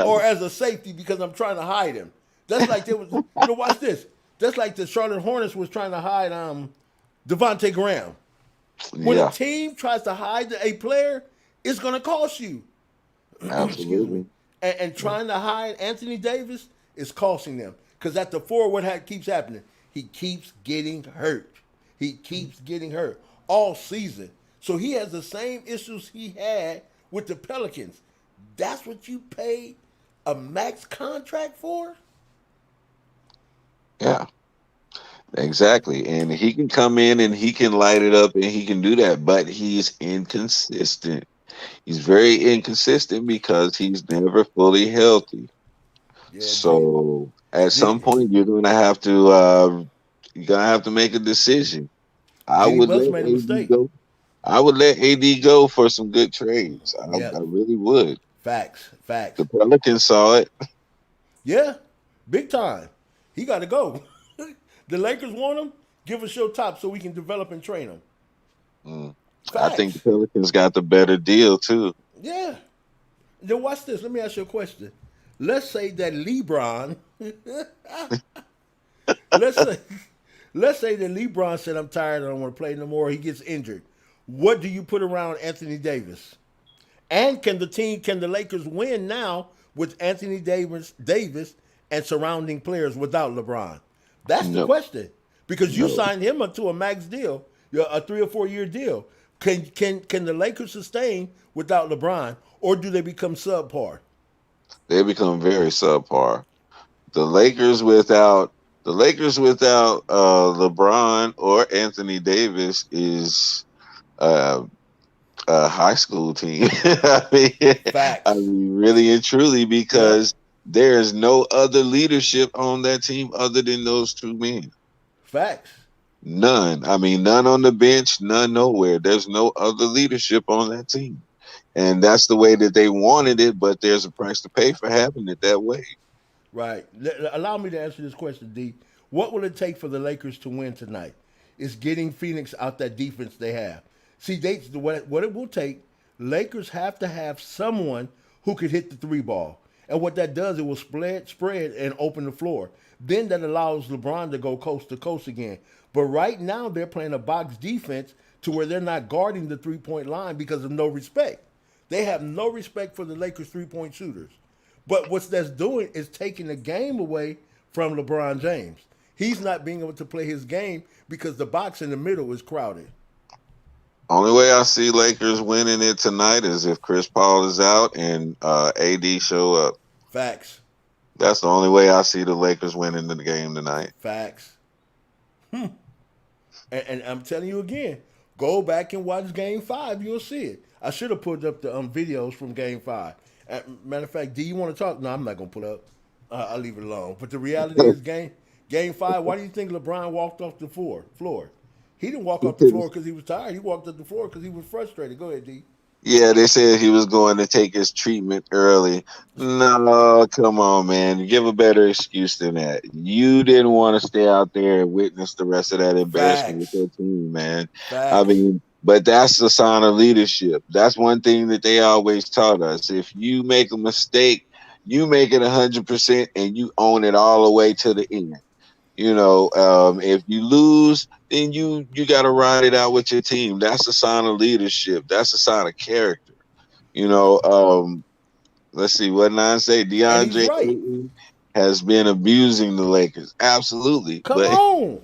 Or as a safety because I'm trying to hide him. That's like there was, watch this. That's like the Charlotte Hornets was trying to hide Devontae Graham. When a Yeah, team tries to hide a player, it's going to cost you. Excuse me. absolutely. And trying to hide Anthony Davis is costing them. Because at the four, what keeps happening? He keeps getting hurt. He keeps getting hurt all season. So he has the same issues he had with the Pelicans. That's what you pay a max contract for? Yeah, exactly. And he can come in and he can light it up and he can do that, but he's inconsistent. He's very inconsistent because he's never fully healthy. Yeah, D. So at some D. point you're gonna have to make a decision. I Jeannie would Buss let made a AD mistake. go. I would let AD go for some good trades. I Yep. really would. Facts. The Facts. Pelicans saw it. Yeah. Big time. He got to go. The Lakers want him. Give us your top so we can develop and train him. Mm. I think the Facts. Pelicans got the better deal too. Yeah. Then watch this. Let me ask you a question. Let's say that LeBron, let's say, let's say that LeBron said, "I'm tired. I don't want to play no more." He gets injured. What do you put around Anthony Davis? And can the Lakers win now with Anthony Davis and surrounding players without LeBron? That's the No, question. Because you no. signed him up to a max deal, a 3 or 4 year deal. Can the Lakers sustain without LeBron, or do they become subpar? They become very subpar. The Lakers without LeBron or Anthony Davis is uh, a high school team. I Facts. mean, really and truly, Yep. because there is no other leadership on that team other than those two men. Facts. None. I mean, none on the bench, none nowhere. There's no other leadership on that team. And that's the way that they wanted it, but there's a price to pay for having it that way. Right. Allow me to answer this question, D. What will it take for the Lakers to win tonight? It's getting Phoenix out that defense they have. See, what it will take, Lakers have to have someone who could hit the three ball. And what that does, it will spread and open the floor. Then that allows LeBron to go coast to coast again. But right now they're playing a box defense to where they're not guarding the 3-point line because of no respect. They have no respect for the Lakers 3-point shooters. But what that's doing is taking the game away from LeBron James. He's not being able to play his game because the box in the middle is crowded. Only way I see Lakers winning it tonight is if Chris Paul is out and AD show up. Facts. That's the only way I see the Lakers winning the game tonight. Facts. And I'm telling you again, go back and watch Game 5. You'll see it. I should have put up the videos from Game 5. Matter of fact, do you want to talk? No, I'm not going to put up. I'll leave it alone. But the reality is, Game 5, why do you think LeBron walked off the floor? He didn't walk off the floor because he was tired. He walked off the floor because he was frustrated. Go ahead, D. Yeah, they said he was going to take his treatment early. No, come on, man. Give a better excuse than that. You didn't want to stay out there and witness the rest of that embarrassment with Facts. your team, man. I Facts. mean, but that's the sign of leadership. That's one thing that they always taught us. If you make a mistake, you make it 100% and you own it all the way to the end. If you lose, then you got to ride it out with your team. That's a sign of leadership. That's a sign of character. You know, um, let's see what Nine say. And he's DeAndre right. Ayton has been abusing the Lakers. Absolutely. Come But on.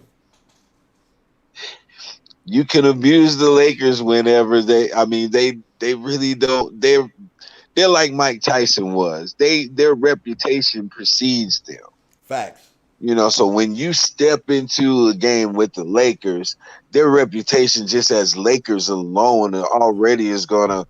you can abuse the Lakers whenever I mean they really don't they're like Mike Tyson was. Their reputation precedes them. Facts. So when you step into a game with the Lakers, their reputation just as Lakers alone already is gonna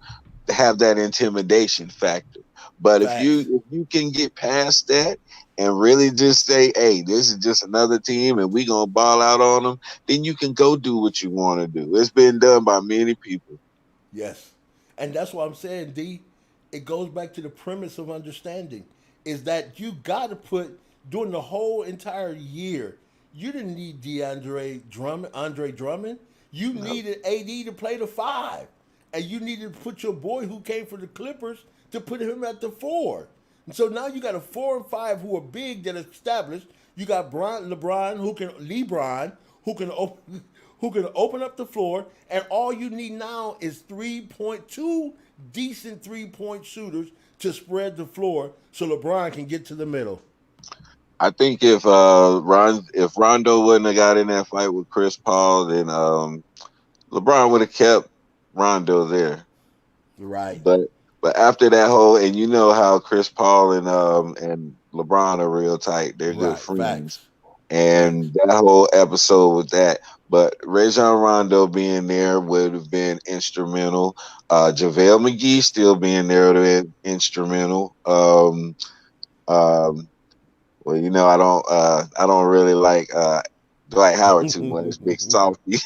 have that intimidation factor. But if you Facts. if you can get past that and really just say, "Hey, this is just another team, and we gonna ball out on them," then you can go do what you want to do. It's been done by many people. Yes. And that's what I'm saying, D. It goes back to the premise of understanding is that you got to put during the whole entire year. You didn't need Andre Drummond. You No. needed AD to play the five, and you needed to put your boy who came for the Clippers to put him at the four. And so now you got a 4 and 5 who are big that are established. You got LeBron who can open who can open up the floor, and all you need now is 3.2 decent 3-point shooters to spread the floor so LeBron can get to the middle. I think if Rondo wouldn't have got in that fight with Chris Paul, then LeBron would have kept Rondo there. Right, But after that whole, and you know how Chris Paul and LeBron are real tight. They're good right. friends. Facts. Yes. And that whole episode with that. But Rajon Rondo being there would have been instrumental. JaVale McGee still being there would have been instrumental. Um, well, I don't really like Dwight Howard too much, big softy.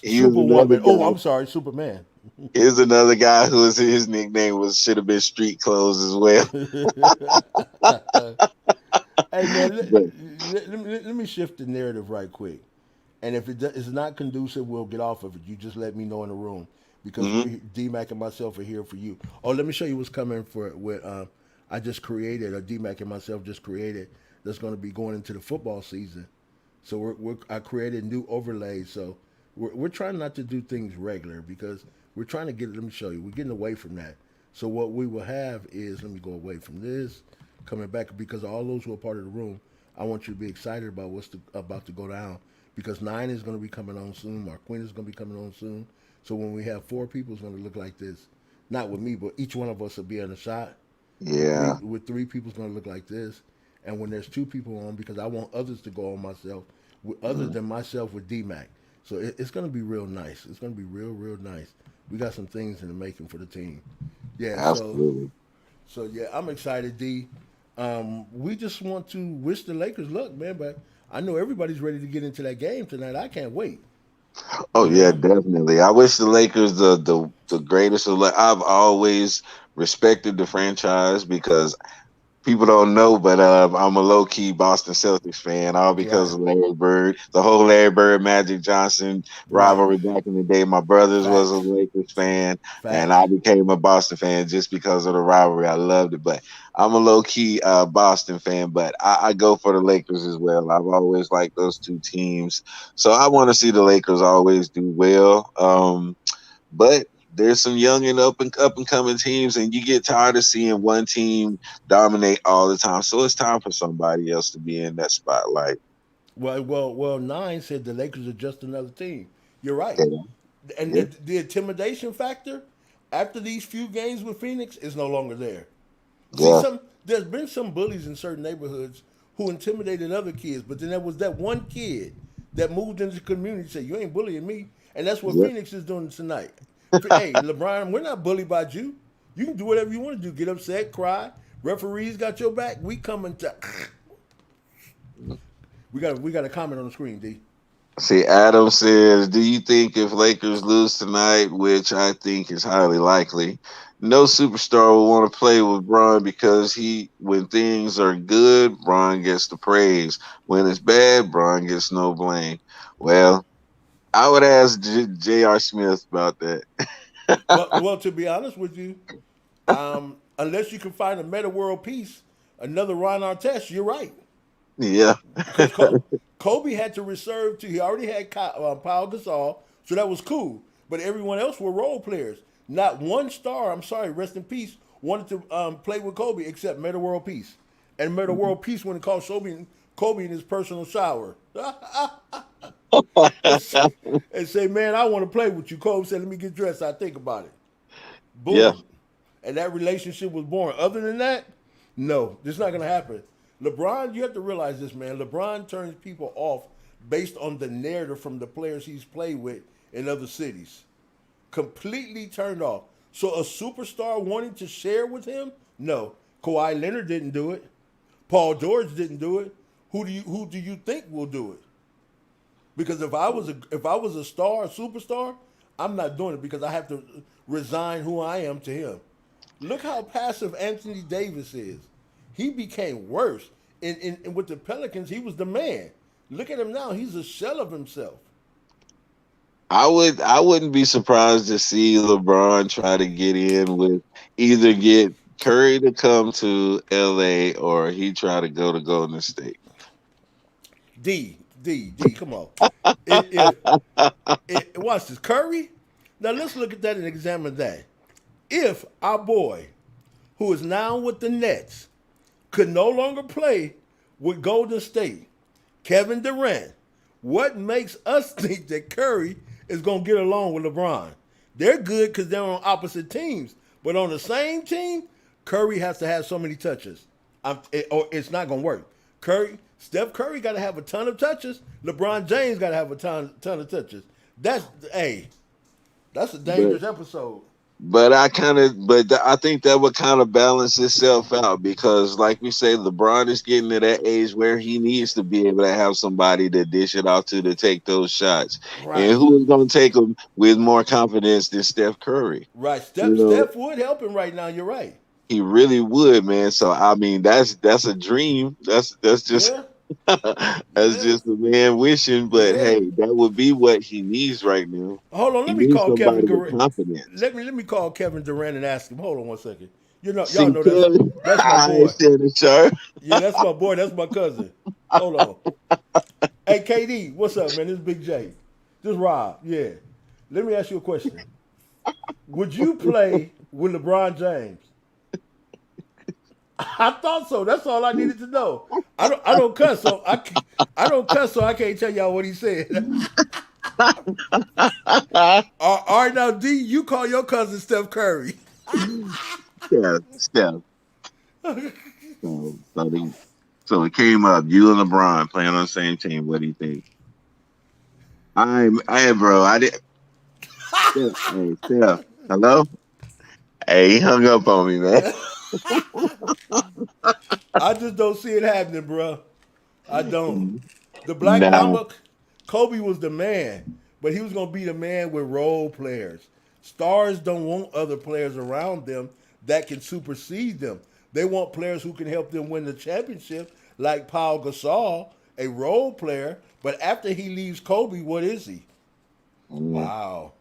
He was another Superwoman. Oh, guy. I'm sorry, Superman. Here's another guy who was his nickname was should have been street clothes as well. Hey man, But let me shift the narrative right quick. And if is not conducive, we'll get off of it. You just let me know in the room because mhm. we DMAC and myself are here for you. Oh, let me show you what's coming for what I just created, or DMAC and myself just created. That's going to be going into the football season. So I created new overlays. So we're trying not to do things regular because we're trying to get. Let me show you. We're getting away from that. So what we will have is let me go away from this, coming back because all those who are part of the room, I want you to be excited about about to go down because 9 is going to be coming on soon. Our Queen is going to be coming on soon. So when we have 4 people, it's going to look like this. Not with me, but each one of us will be in a shot. Yeah, With 3 people, it's going to look like this. And when there's 2 people on, because I want others to go on myself, other mhm. than myself with DMAC. So it's going to be real nice. It's going to be real nice. We got some things in the making for the team. Yeah. Absolutely. So yeah, I'm excited, D. We just want to wish the Lakers luck, man. But I know everybody's ready to get into that game tonight. I can't wait. Oh You yeah, know. definitely. I wish the Lakers the greatest. I've always respected the franchise because people don't know, but I'm a low key Boston Celtics fan, all because Right. of Larry Bird, the whole Larry Bird Magic Johnson Right. rivalry back in the day. My brothers was a Facts. Lakers fan, and I Facts. became a Boston fan just because of the rivalry. I loved it, but I'm a low key Boston fan, but I go for the Lakers as well. I've always liked those two teams, so I want to see the Lakers always do well. But there's some young and up and coming teams, and you get tired of seeing one team dominate all the time. So it's time for somebody else to be in that spotlight. Well. 9 said the Lakers are just another team. You're right. Yeah, And yeah, the intimidation factor after these few games with Phoenix is no longer there. See, yeah, there's been some bullies in certain neighborhoods who intimidated other kids, but then there was that one kid that moved into the community and said, "You ain't bullying me," and that's what yeah. Phoenix is doing tonight. Hey, LeBron, we're not bullied by you. You can do whatever you want to do. Get upset, cry. Referees got your back. We coming to. We got a comment on the screen, D. See, Adam says, "Do you think if Lakers lose tonight, which I think is highly likely, no superstar will want to play with Bron because when things are good, Bron gets the praise. When it's bad, Bron gets no blame." Well, I would ask J.R. Smith about that. Well, to be honest with you, unless you can find a meta world peace, another Ron Artest, you're right. Yeah, Because Kobe had to reserve to, he already had Paul Gasol, so that was cool. But everyone else were role players. Not one star, I'm sorry, rest in peace, wanted to play with Kobe except Meta World Peace. And Meta World Peace when it called Kobe in his personal shower. and, say, and say, man, I want to play with you. Kobe said, let me get dressed. I think about it. Yeah. Boom. And that relationship was born. Other than that, no, this is not going to happen. LeBron, you have to realize this, man. LeBron turns people off based on the narrative from the players he's played with in other cities. Completely turned off. So a superstar wanting to share with him? No. Kawhi Leonard didn't do it. Paul George didn't do it. Who do you think will do it? Because if I was a star, a superstar, I'm not doing it because I have to resign who I am to him. Look how passive Anthony Davis is. He became worse. In with the Pelicans, he was the man. Look at him now. He's a shell of himself. I wouldn't be surprised to see LeBron try to get in with either get Curry to come to LA or he try to go to Golden State. D, come on. If watch this, Curry. Now let's look at that and examine that. If our boy, who is now with the Nets, could no longer play with Golden State, Kevin Durant, what makes us think that Curry is going to get along with LeBron? They're good because they're on opposite teams, but on the same team, Curry has to have so many touches, or it's not going to work. Steph Curry got to have a ton of touches. LeBron James got to have a ton of touches. That's hey, that's a But dangerous episode. I think that would kind of balance itself out because, like we say, LeBron is getting to that age where he needs to be able to have somebody to dish it out to take those shots. And Right. who is going to take them with more confidence than Steph Curry? Right. You know, Steph would help him right now. You're right. he really would, man. So I mean, that's a dream. That's just Yeah. that's Yeah. just a man wishing. But Yeah. hey, that would be what he needs right now. Hold on. He Let me needs call Kevin somebody with Durant. confidence. Let me call Kevin Durant and ask him. Hold on one second. Y'all See, know Kevin, that's my I ain't boy. standing sharp. Yeah, that's my boy. That's my cousin. Hold on. Hey KD, what's up, man? This is Big J. This is Rob. Yeah. Let me ask you a question. Would you play with LeBron James? I thought so. That's all I needed to know. I don't cuss, so I don't cuss, so I can't tell y'all what he said. All right, now D, you call your cousin Steph Curry. Yeah, Steph. So, so it came up. You and LeBron playing on the same team. What do you think? Bro. I did. Steph, hey, Steph. Hello. Hey, he hung up on me, man. I just don't see it happening, bro. I don't. The Black Now, Mamba, Kobe was the man, but he was gonna be the man with role players. Stars don't want other players around them that can supersede them. They want players who can help them win the championship, like Paul Gasol, a role player. But after he leaves Kobe, what is he? mm, Wow.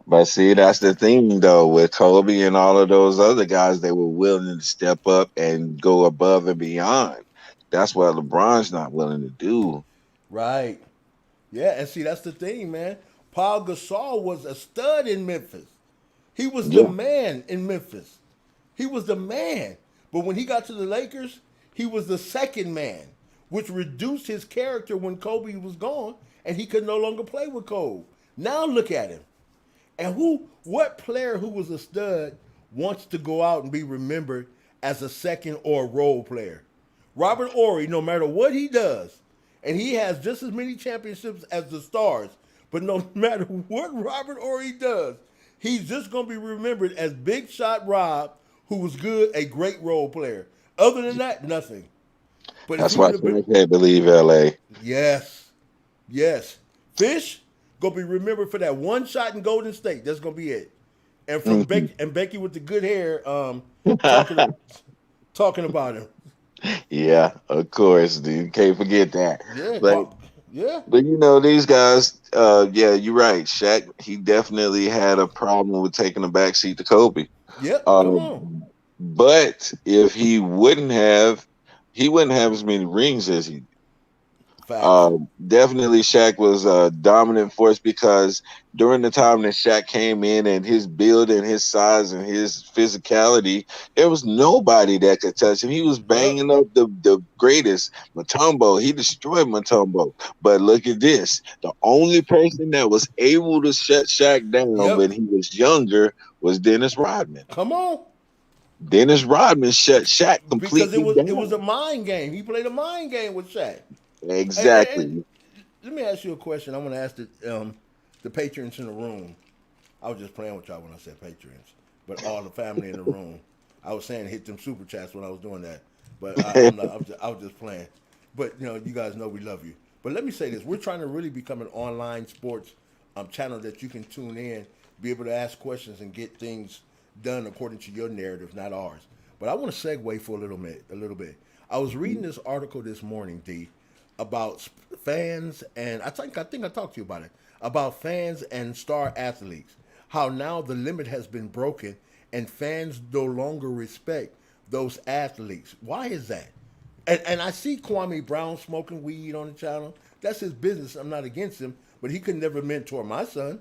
but see, that's the thing, though, with Kobe and all of those other guys, they were willing to step up and go above and beyond. That's what LeBron's not willing to do. Right. Yeah, and see that's the thing, man. Paul Gasol was a stud in Memphis. He was the Yeah. man in Memphis. He was the man. But when he got to the Lakers, he was the second man, which reduced his character when Kobe was gone and he could no longer play with Kobe. Now look at him. And what player who was a stud wants to go out and be remembered as a second or role player? Robert Ory, no matter what he does, and he has just as many championships as the stars, but no matter what Robert Ory does, he's just going to be remembered as Big Shot Rob, who was good, a great role player. Other than that, nothing. But if That's he would why have been, I can't believe LA. yes, yes, Fish gonna be remembered for that one shot in Golden State. That's gonna be it. And from Mhm. Becky with the good hair, talking talking about him. Yeah, of course, dude. Can't forget that. Yeah, But yeah, these guys, yeah, you're right. Shaq, he definitely had a problem with taking a backseat to Kobe. yep. Come Um, on. but if he wouldn't have as many rings as he. Facts. Definitely, Shaq was a dominant force because during the time that Shaq came in and his build and his size and his physicality, there was nobody that could touch him. He was Yep. banging up the greatest, Mutombo. He destroyed Mutombo. But look at this: the only person that was able to shut Shaq down Yep. when he was younger was Dennis Rodman. Come on. Dennis Rodman shut Shaq Because completely it was a down. mind game. He played a mind game with Shaq. And Exactly. let me ask you a question. I'm going to ask the patrons in the room. I was just playing with y'all when I said patrons, but all the family in the room. I was saying hit them super chats when I was doing that, but I'm not. I was just playing. But you guys know we love you. But let me say this: we're trying to really become an online sports channel that you can tune in, be able to ask questions, and get things done according to your narrative, not ours. But I want to segue for a little bit. A little bit. I was reading this article this morning, D, about fans, and I think I talked to you about it, about fans and star athletes. How now the limit has been broken, and fans no longer respect those athletes. Why is that? And I see Kwame Brown smoking weed on the channel. That's his business. I'm not against him, but he could never mentor my son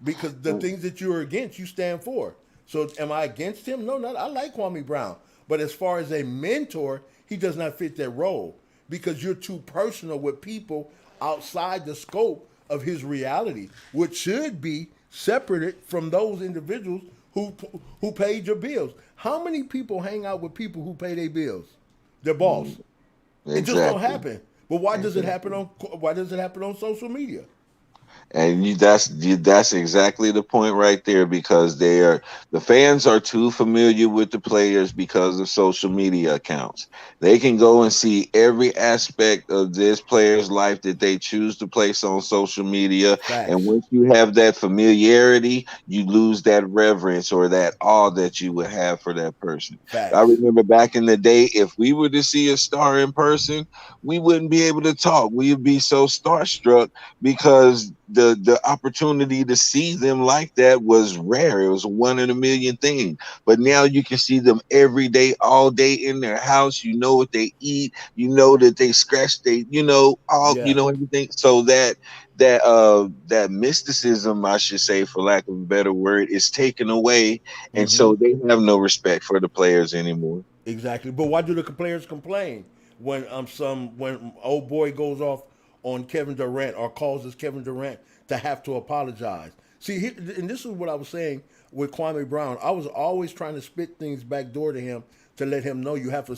because the things that you're against, you stand for. So am I against him? No, not. I like Kwame Brown, but as far as a mentor, he does not fit that role because you're too personal with people outside the scope of his reality, which should be separated from those individuals who paid your bills. How many people hang out with people who pay their bills? Their boss. It just don't Exactly. happen. But why does it happen Exactly. on why does it happen on social media? And that's exactly the point right there because the fans are too familiar with the players because of social media accounts. They can go and see every aspect of this player's life that they choose to place on social media. And Facts. once you have that familiarity, you lose that reverence or that awe that you would have for that person. I Facts. remember back in the day, if we were to see a star in person, we wouldn't be able to talk. We'd be so starstruck because the opportunity to see them like that was rare. It was a one in a million thing. But now you can see them every day, all day in their house. You know what they eat. You know that they scratch they, all Yeah. everything. So that mysticism, I should say, for lack of a better word, is taken away, and Mm-hmm. so they have no respect for the players anymore. Exactly. But why do the players complain when old boy goes off on Kevin Durant or causes Kevin Durant to have to apologize? See, and this is what I was saying with Kwame Brown. I was always trying to spit things back door to him to let him know you have to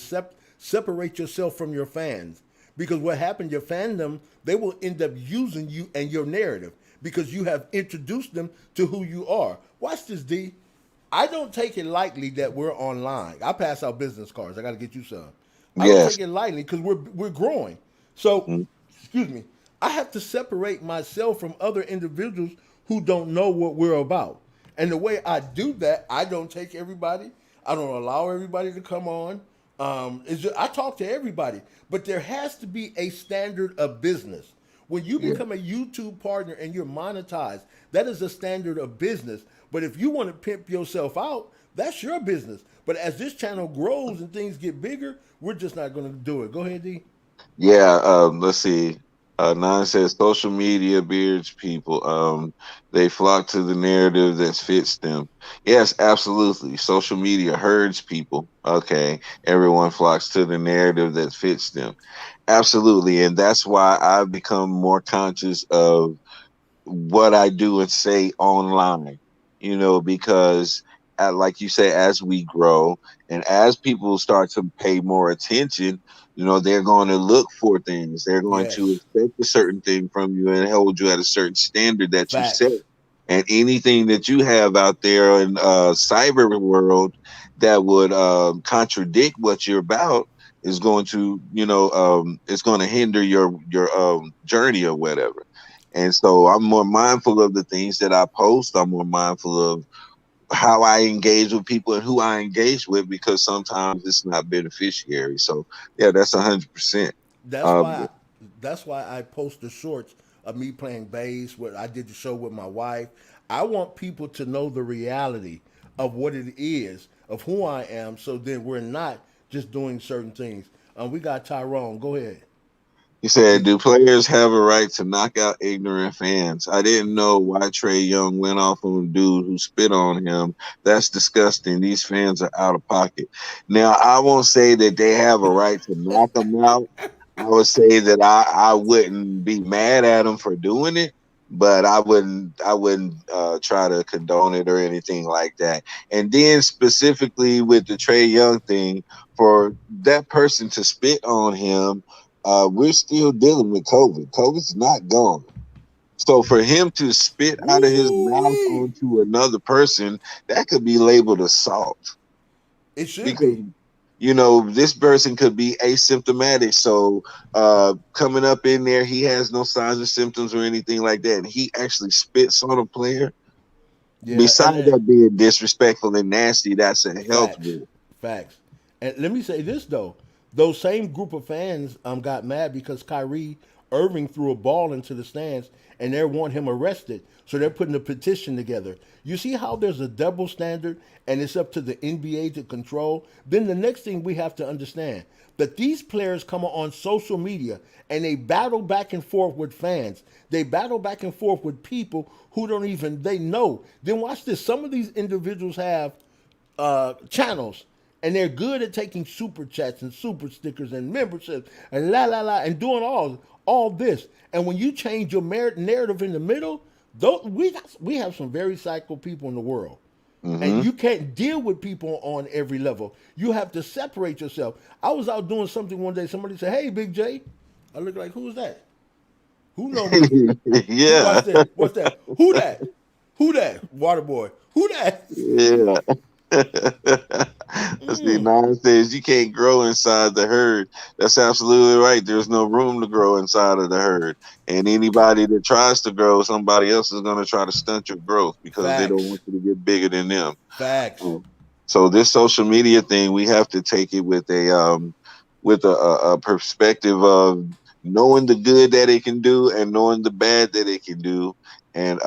separate yourself from your fans because what happened, your fandom, they will end up using you and your narrative because you have introduced them to who you are. Watch this, D. I don't take it lightly that we're online. I pass out business cards. I got to get you some. I don't Yes. take it lightly because we're growing. So, excuse me. I have to separate myself from other individuals who don't know what we're about. And the way I do that, I don't take everybody. I don't allow everybody to come on. I talk to everybody, but there has to be a standard of business. When you Yeah. become a YouTube partner and you're monetized, that is a standard of business. But if you want to pimp yourself out, that's your business. But as this channel grows and things get bigger, we're just not going to do it. Go ahead, D. Yeah, let's see. Nine says social media beards people. They flock to the narrative that fits them. Yes, absolutely. Social media herds people. Okay, everyone flocks to the narrative that fits them. Absolutely, and that's why I've become more conscious of what I do and say online, because like you say, as we grow and as people start to pay more attention, they're going to look for things. They're going to Yes. expect a certain thing from you and hold you at a certain standard that you set. Facts. And anything that you have out there in cyber world that would contradict what you're about is going to, it's going to hinder your journey or whatever. And so I'm more mindful of the things that I post. I'm more mindful of how I engage with people and who I engage with because sometimes it's not beneficiary. So yeah, that's 100%. That's why. Um, That's why I post the shorts of me playing bass. What I did the show with my wife. I want people to know the reality of what it is, of who I am, so then we're not just doing certain things. We got Tyrone. Go ahead. He said, "Do players have a right to knock out ignorant fans? I didn't know why Trey Young went off on a dude who spit on him. That's disgusting. These fans are out of pocket." Now, I won't say that they have a right to knock him out. I would say that I wouldn't be mad at him for doing it, but I wouldn't try to condone it or anything like that. And then specifically with the Trey Young thing, for that person to spit on him, we're still dealing with COVID. COVID's not gone. So for him to spit out of his mouth Woo-wee. onto another person, that could be labeled assault It should because be. this person could be asymptomatic. So coming up in there, he has no signs or symptoms or anything like that, and he actually spits on a player. Yeah, Besides that being disrespectful and nasty, that's a health facts, risk. facts. And let me say this though, those same group of fans got mad because Kyrie Irving threw a ball into the stands and they want him arrested. So they're putting a petition together. You see how there's a double standard and it's up to the NBA to control? Then the next thing we have to understand that these players come on social media and they battle back and forth with fans. They battle back and forth with people who don't even they know. Then watch this. Some of these individuals have channels, and they're good at taking super chats and super stickers and memberships and la la la and doing all this. And when you change your narrative in the middle, we have some very psycho people in the world, and Hmm. you can't deal with people on every level. You have to separate yourself. I was out doing something one day. Somebody said, "Hey, Big J." I look like, "Who's that? Who know me? Who Yeah, watch that? What's that? Who that? Who that? Water boy. Who that?" yeah. See, nonsense. You can't grow inside the herd. That's absolutely right. There's no room to grow inside of the herd. And anybody that tries to grow, somebody else is going to try to stunt your growth because they don't Facts. want you to get bigger than them. Facts. Mm. So this social media thing, we have to take it with a perspective of knowing the good that it can do and knowing the bad that it can do, and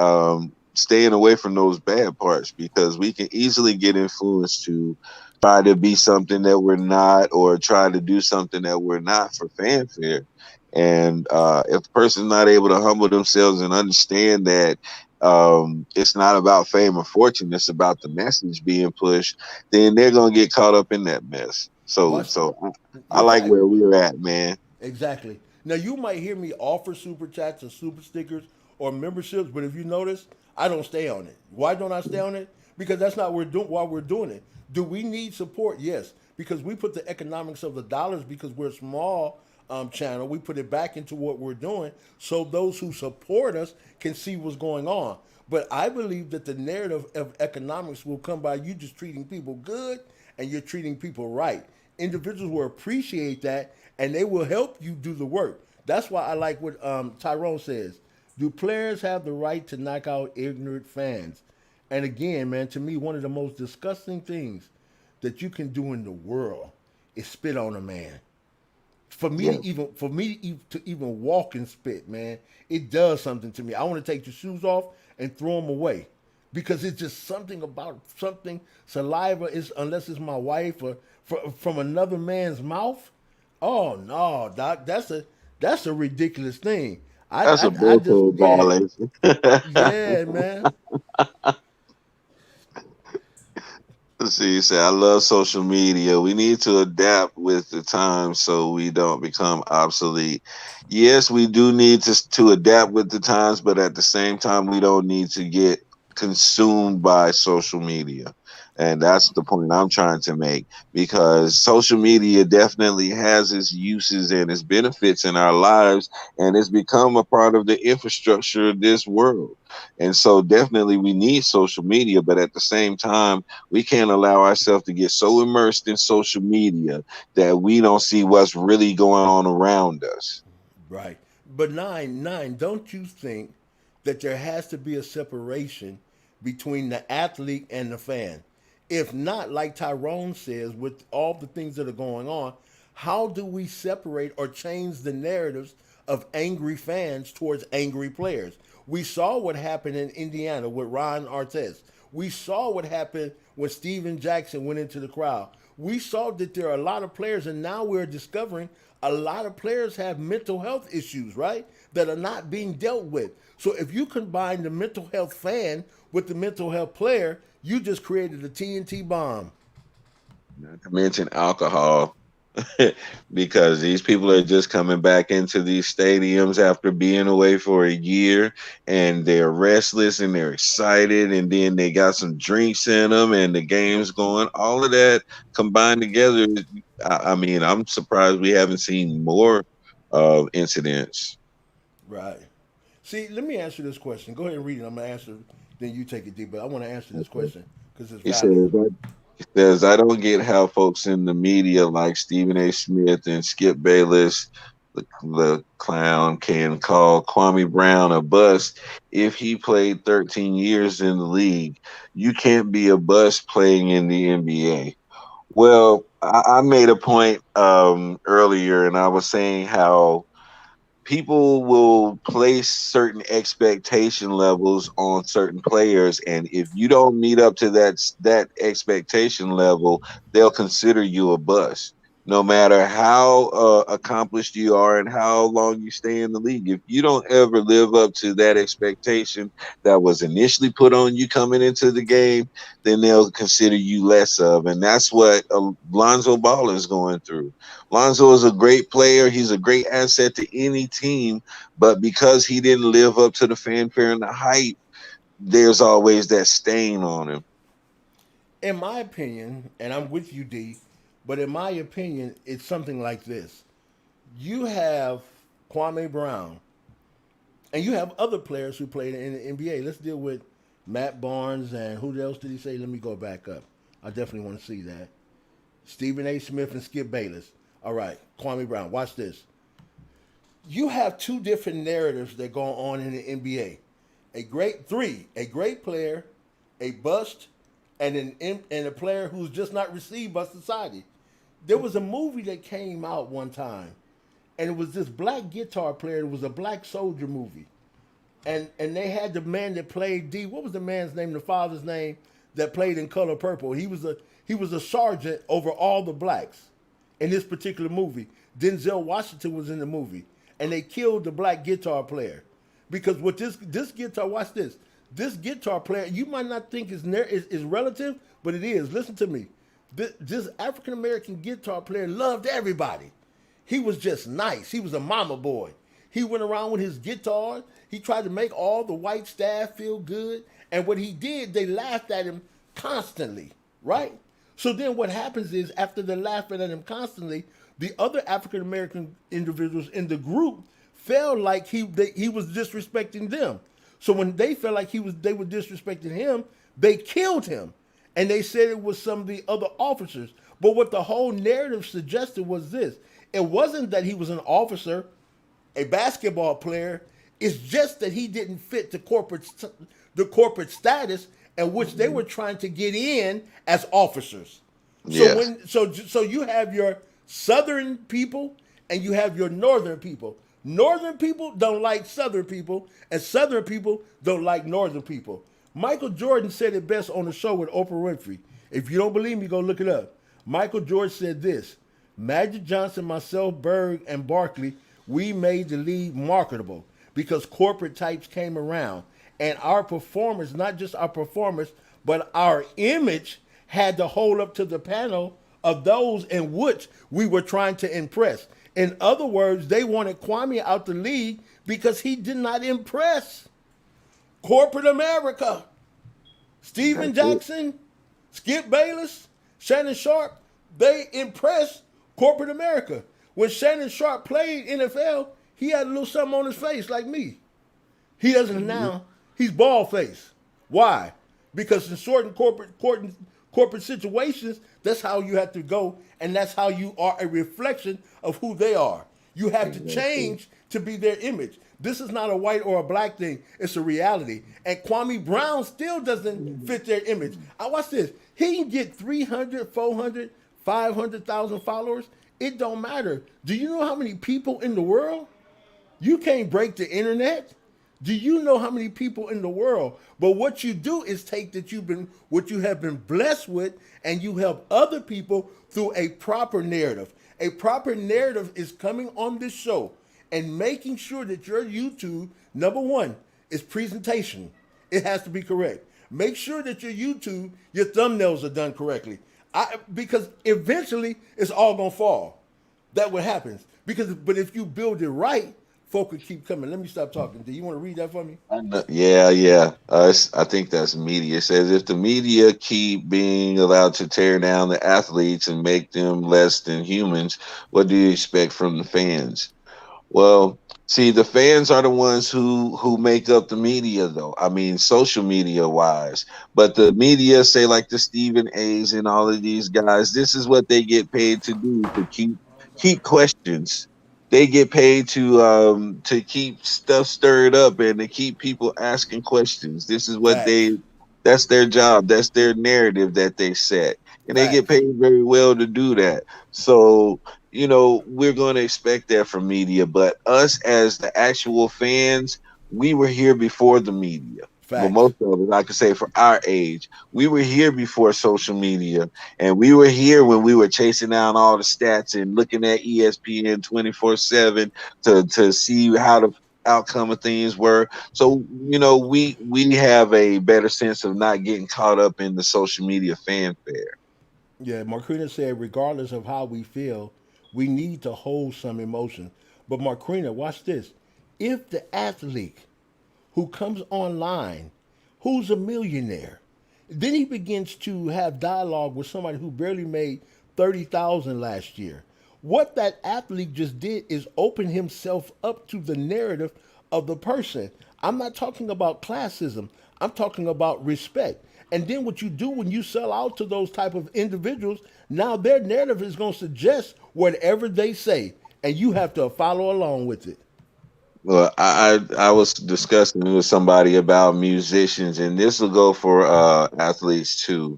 staying away from those bad parts because we can easily get influenced to try to be something that we're not or try to do something that we're not for fanfare. And if the person's not able to humble themselves and understand that it's not about fame or fortune, it's about the message being pushed, then they're gonna get caught up in that mess. So, Watch. I like Exactly. where we're at, man. Exactly. Now you might hear me offer super chats or super stickers or memberships, but if you notice, I don't stay on it. Why don't I stay on it? Because that's not why we're doing it. Do we need support? Yes, because we put the economics of the dollars because we're a small channel. We put it back into what we're doing so those who support us can see what's going on. But I believe that the narrative of economics will come by you just treating people good and you're treating people right. Individuals will appreciate that and they will help you do the work. That's why I like what Tyrone says. Do players have the right to knock out ignorant fans? And again, man, to me, one of the most disgusting things that you can do in the world is spit on a man. Yeah, To even walk and spit, man, it does something to me. I want to take the shoes off and throw them away because it's just something about something saliva is unless it's my wife or from another man's mouth. Oh no, doc, that's a ridiculous thing. that's a I just bullcode yeah violation. yeah man. See, you say I love social media. We need to adapt with the times so we don't become obsolete. Yes, we do need to adapt with the times, but at the same time, we don't need to get consumed by social media. And that's the point I'm trying to make because social media definitely has its uses and its benefits in our lives, and it's become a part of the infrastructure of this world. And so, definitely, we need social media, but at the same time, we can't allow ourselves to get so immersed in social media that we don't see what's really going on around us. Right. But nine, don't you think that there has to be a separation between the athlete and the fan? If not, like Tyrone says, with all the things that are going on, how do we separate or change the narratives of angry fans towards angry players? We saw what happened in Indiana with Ron Artest. We saw what happened when Steven Jackson went into the crowd. we saw that there are a lot of players, and now we're discovering a lot of players have mental health issues, right? That are not being dealt with. So if you combine the mental health fan with the mental health player, you just created a TNT bomb. Not to mention alcohol, because these people are just coming back into these stadiums after being away for a year, and they're restless and they're excited, and then they got some drinks in them and the game's going. All of that combined together, I mean, I'm surprised we haven't seen more incidents. Right. See, let me answer this question. Go ahead and read it. I'm gonna answer. Then you take it deep. But I want to answer this Okay. question because it's He valid. says, I don't get how folks in the media like Stephen A. Smith and Skip Bayless, the clown, can call Kwame Brown a bust if he played 13 years in the league. You can't be a bust playing in the NBA. Well, I made a point earlier, and I was saying how people will place certain expectation levels on certain players, and if you don't meet up to that expectation level, they'll consider you a bust, no matter how accomplished you are and how long you stay in the league. If you don't ever live up to that expectation that was initially put on you coming into the game, then they'll consider you less of, and that's what Lonzo Ball is going through. Lonzo is a great player. He's a great asset to any team, but because he didn't live up to the fanfare and the hype, there's always that stain on him. In my opinion, and I'm with you, D, but in my opinion, it's something like this. You have Kwame Brown, and you have other players who played in the NBA. Let's deal with Matt Barnes and who else did he say? Let me go back up. I definitely want to see that. Stephen A. Smith and Skip Bayless. All right, Kwame Brown. Watch this. You have two different narratives that go on in the NBA. A great player, a bust, and a player who's just not received by society. There was a movie that came out one time, and it was this black guitar player. It was a black soldier movie, and they had the man that played D. What was the man's name? The father's name that played in Color Purple. He was a sergeant over all the blacks in this particular movie. Denzel Washington was in the movie, and they killed the black guitar player because with this guitar, watch this. This guitar player, you might not think is relative, but it is. Listen to me. This African American guitar player loved everybody. He was just nice. He was a mama boy. He went around with his guitar. He tried to make all the white staff feel good. And what he did, they laughed at him constantly, right? So then what happens is after they're laughing at him constantly, the other African American individuals in the group felt like he was disrespecting them. So when they felt like they were disrespecting him, they killed him. And they said it was some of the other officers. But what the whole narrative suggested was this. It wasn't that he was an officer, a basketball player. It's just that he didn't fit the corporate status in which they were trying to get in as officers. So Yes. so you have your southern people and you have your northern people. Northern people don't like southern people, and southern people don't like northern people. Michael Jordan said it best on the show with Oprah Winfrey. If you don't believe me, go look it up. Michael Jordan said this: Magic Johnson, myself, Berg, and Barkley, we made the league marketable because corporate types came around. And our performance, not just our performance, but our image had to hold up to the panel of those in which we were trying to impress. In other words, they wanted Kwame out the league because he did not impress corporate America. Steven That's it. Jackson, Skip Bayless, Shannon Sharp, they impressed corporate America. When Shannon Sharp played NFL, he had a little something on his face like me. He doesn't now. He's bald faced. Why? Because in certain corporate situations, that's how you have to go, and that's how you are a reflection of who they are. You have to Exactly. change to be their image. This is not a white or a black thing. It's a reality. And Kwame Brown still doesn't fit their image. I watch this. He can get 300, 400, 500,000 followers. It don't matter. Do you know how many people in the world? You can't break the internet. Do you know how many people in the world? But what you do is take that you've been what you have been blessed with, and you help other people through a proper narrative. A proper narrative is coming on this show and making sure that your YouTube, number one, is presentation. It has to be correct. Make sure that your YouTube, your thumbnails are done correctly. Because eventually it's all gonna fall. That what happens. But if you build it right, folk will keep coming. Let me stop talking. Do you want to read that for me? Yeah, yeah. I think that's media. It says if the media keep being allowed to tear down the athletes and make them less than humans, what do you expect from the fans? Well, see, the fans are the ones who make up the media, though. I mean, social media wise. But the media say like the Stephen A's and all of these guys, this is what they get paid to do to keep questions. They get paid to keep stuff stirred up and to keep people asking questions. This is what Facts. that's their job. That's their narrative that they set. And they get Facts. paid very well to do that. So we're going to expect that from media, but us as the actual fans, we were here before the media. Well, Facts. most of us, I could say for our age, we were here before social media, and we were here when we were chasing down all the stats and looking at ESPN 24/7 to see how the outcome of things were. So, we have a better sense of not getting caught up in the social media fanfare. Yeah, Marquina said, regardless of how we feel, we need to hold some emotion. But Marquina, watch this. If the athlete who comes online, who's a millionaire, then he begins to have dialogue with somebody who barely made 30,000 last year. What that athlete just did is open himself up to the narrative of the person. I'm not talking about classism. I'm talking about respect. And then what you do when you sell out to those type of individuals, now their narrative is going to suggest whatever they say, and you have to follow along with it. Well, I was discussing with somebody about musicians, and this will go for athletes too.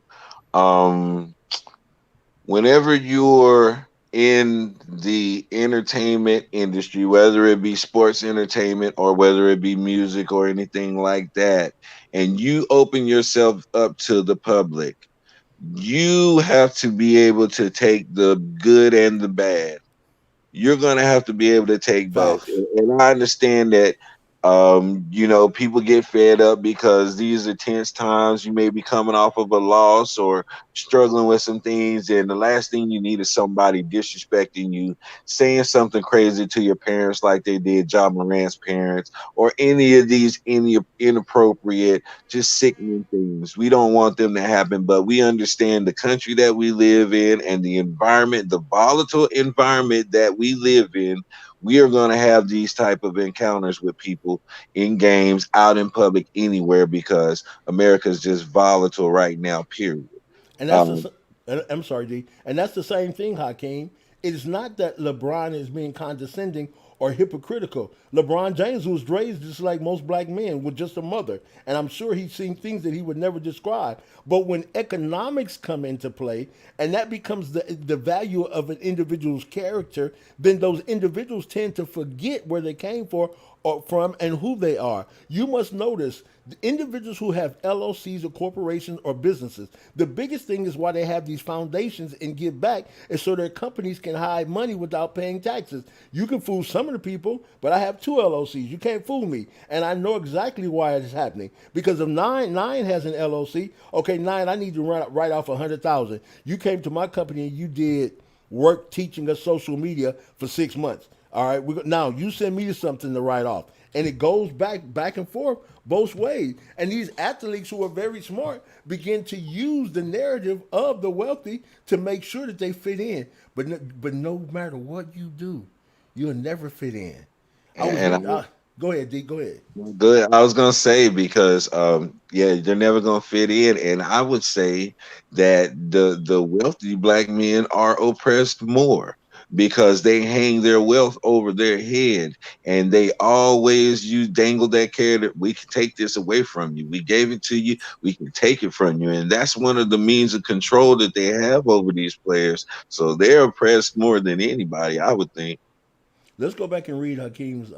Um, Whenever you're in the entertainment industry, whether it be sports entertainment or whether it be music or anything like that, and you open yourself up to the public, you have to be able to take the good and the bad. You're going to have to be able to take both. Facts. And I understand that, people get fed up because these are tense times. You may be coming off of a loss or struggling with some things. And the last thing you need is somebody disrespecting you, saying something crazy to your parents like they did John Morant's parents, or any of these inappropriate, just sickening things. We don't want them to happen, but we understand the country that we live in and the environment, the volatile environment that we live in. We are going to have these type of encounters with people in games, out in public, anywhere, because America is just volatile right now. Period. And that's Um, the. I'm sorry, D. And that's the same thing, Hakeem. It is not that LeBron is being condescending or hypocritical. LeBron James was raised just like most black men with just a mother, and I'm sure he's seen things that he would never describe. But when economics come into play, and that becomes the value of an individual's character, then those individuals tend to forget where they came from and who they are. You must notice the individuals who have LLCs or corporations or businesses, the biggest thing is why they have these foundations and give back is so their companies can hide money without paying taxes. You can fool some of the people, but I have two LLCs. You can't fool me. And I know exactly why it is happening. Because if nine has an LLC, okay, nine, I need to write off 100,000. You came to my company and you did work teaching us social media for 6 months. All right, now you send me something to write off, and it goes back and forth both ways. And these athletes who are very smart begin to use the narrative of the wealthy to make sure that they fit in. But no matter what you do, you'll never fit in. I was and I reading. Go ahead, D. Go ahead. Good. I was gonna say because yeah, they're never gonna fit in, and I would say that the wealthy black men are oppressed more because they hang their wealth over their head, and they always you dangle that carrot that we can take this away from you. We gave it to you, we can take it from you, and that's one of the means of control that they have over these players. So they're oppressed more than anybody, I would think. Let's go back and read Hakeem's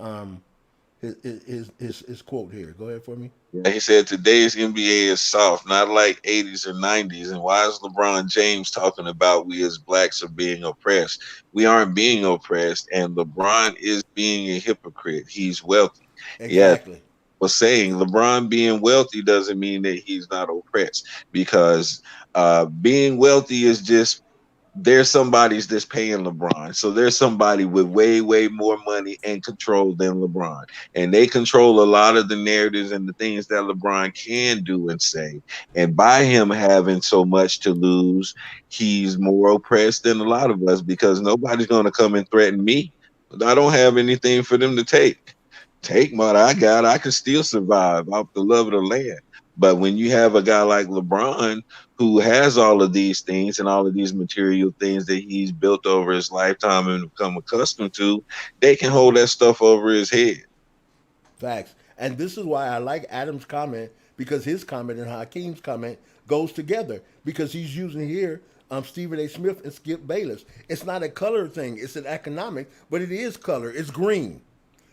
his quote here. Go ahead for me. Yeah, he said today's NBA is soft, not like 80s or 90s. And why is LeBron James talking about we as blacks are being oppressed? We aren't being oppressed, and LeBron is being a hypocrite. He's wealthy. Yes, Exactly. was saying LeBron being wealthy doesn't mean that he's not oppressed because being wealthy is just there's somebody's that's paying LeBron. So there's somebody with way, way more money and control than LeBron. And they control a lot of the narratives and the things that LeBron can do and say. And by him having so much to lose, he's more oppressed than a lot of us because nobody's going to come and threaten me. I don't have anything for them to take. Take what I got, I can still survive off the love of the land. But when you have a guy like LeBron who has all of these things and all of these material things that he's built over his lifetime and become accustomed to, they can hold that stuff over his head. Facts. And this is why I like Adam's comment because his comment and Hakeem's comment goes together because he's using here Stephen A. Smith and Skip Bayless. It's not a color thing, it's an economic, but it is color. It's green.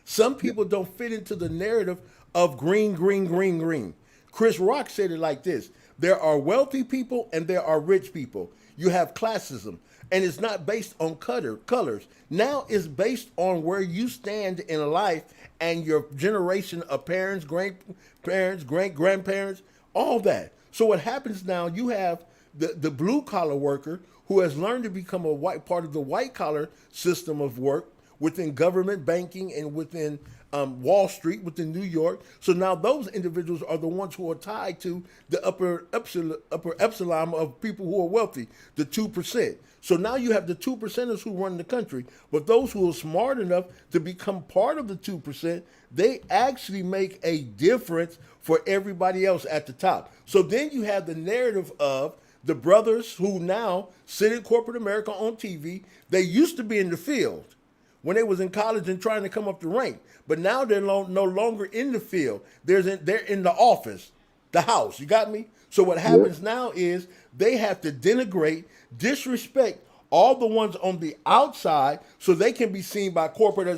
Some people don't fit into the narrative of green, green, green, green. Chris Rock said it like this: there are wealthy people and there are rich people. You have classism, and it's not based on colors. Now it's based on where you stand in life and your generation of parents, grandparents, great grandparents, all that. So what happens now? You have the blue collar worker who has learned to become a white part of the white collar system of work within government, banking, and within Wall Street, within New York. So now those individuals are the ones who are tied to the upper epsilon of people who are wealthy, the 2%. So now you have the 2%ers who run the country, but those who are smart enough to become part of the 2%, they actually make a difference for everybody else at the top. So then you have the narrative of the brothers who now sit in corporate America on TV. They used to be in the field when they was in college and trying to come up the rank. But now they're no longer in the field. They're in the office, the house. You got me? So what Yep. happens now is they have to denigrate, disrespect all the ones on the outside so they can be seen by corporate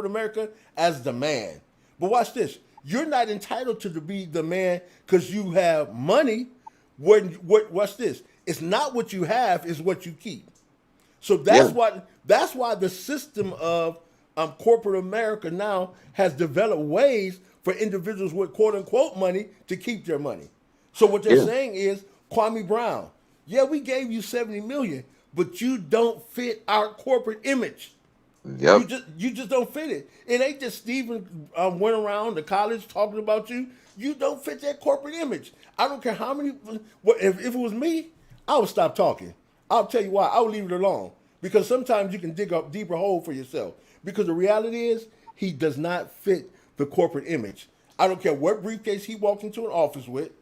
America as the man. But watch this. You're not entitled to be the man because you have money. What's this? It's not what you have, it's what you keep. So Yeah. that's why the system of corporate America now has developed ways for individuals with quote unquote money to keep their money. So what they're Yeah. saying is, Kwame Brown, yeah, we gave you 70 million, but you don't fit our corporate image. You Yep. just you just don't fit it. It ain't just Stephen went around the college talking about you. You don't fit that corporate image. I don't care how many. If it was me, I would stop talking. I'll tell you why. I would leave it alone because sometimes you can dig a deeper hole for yourself. Because the reality is, he does not fit the corporate image. I don't care what briefcase he walks into an office with.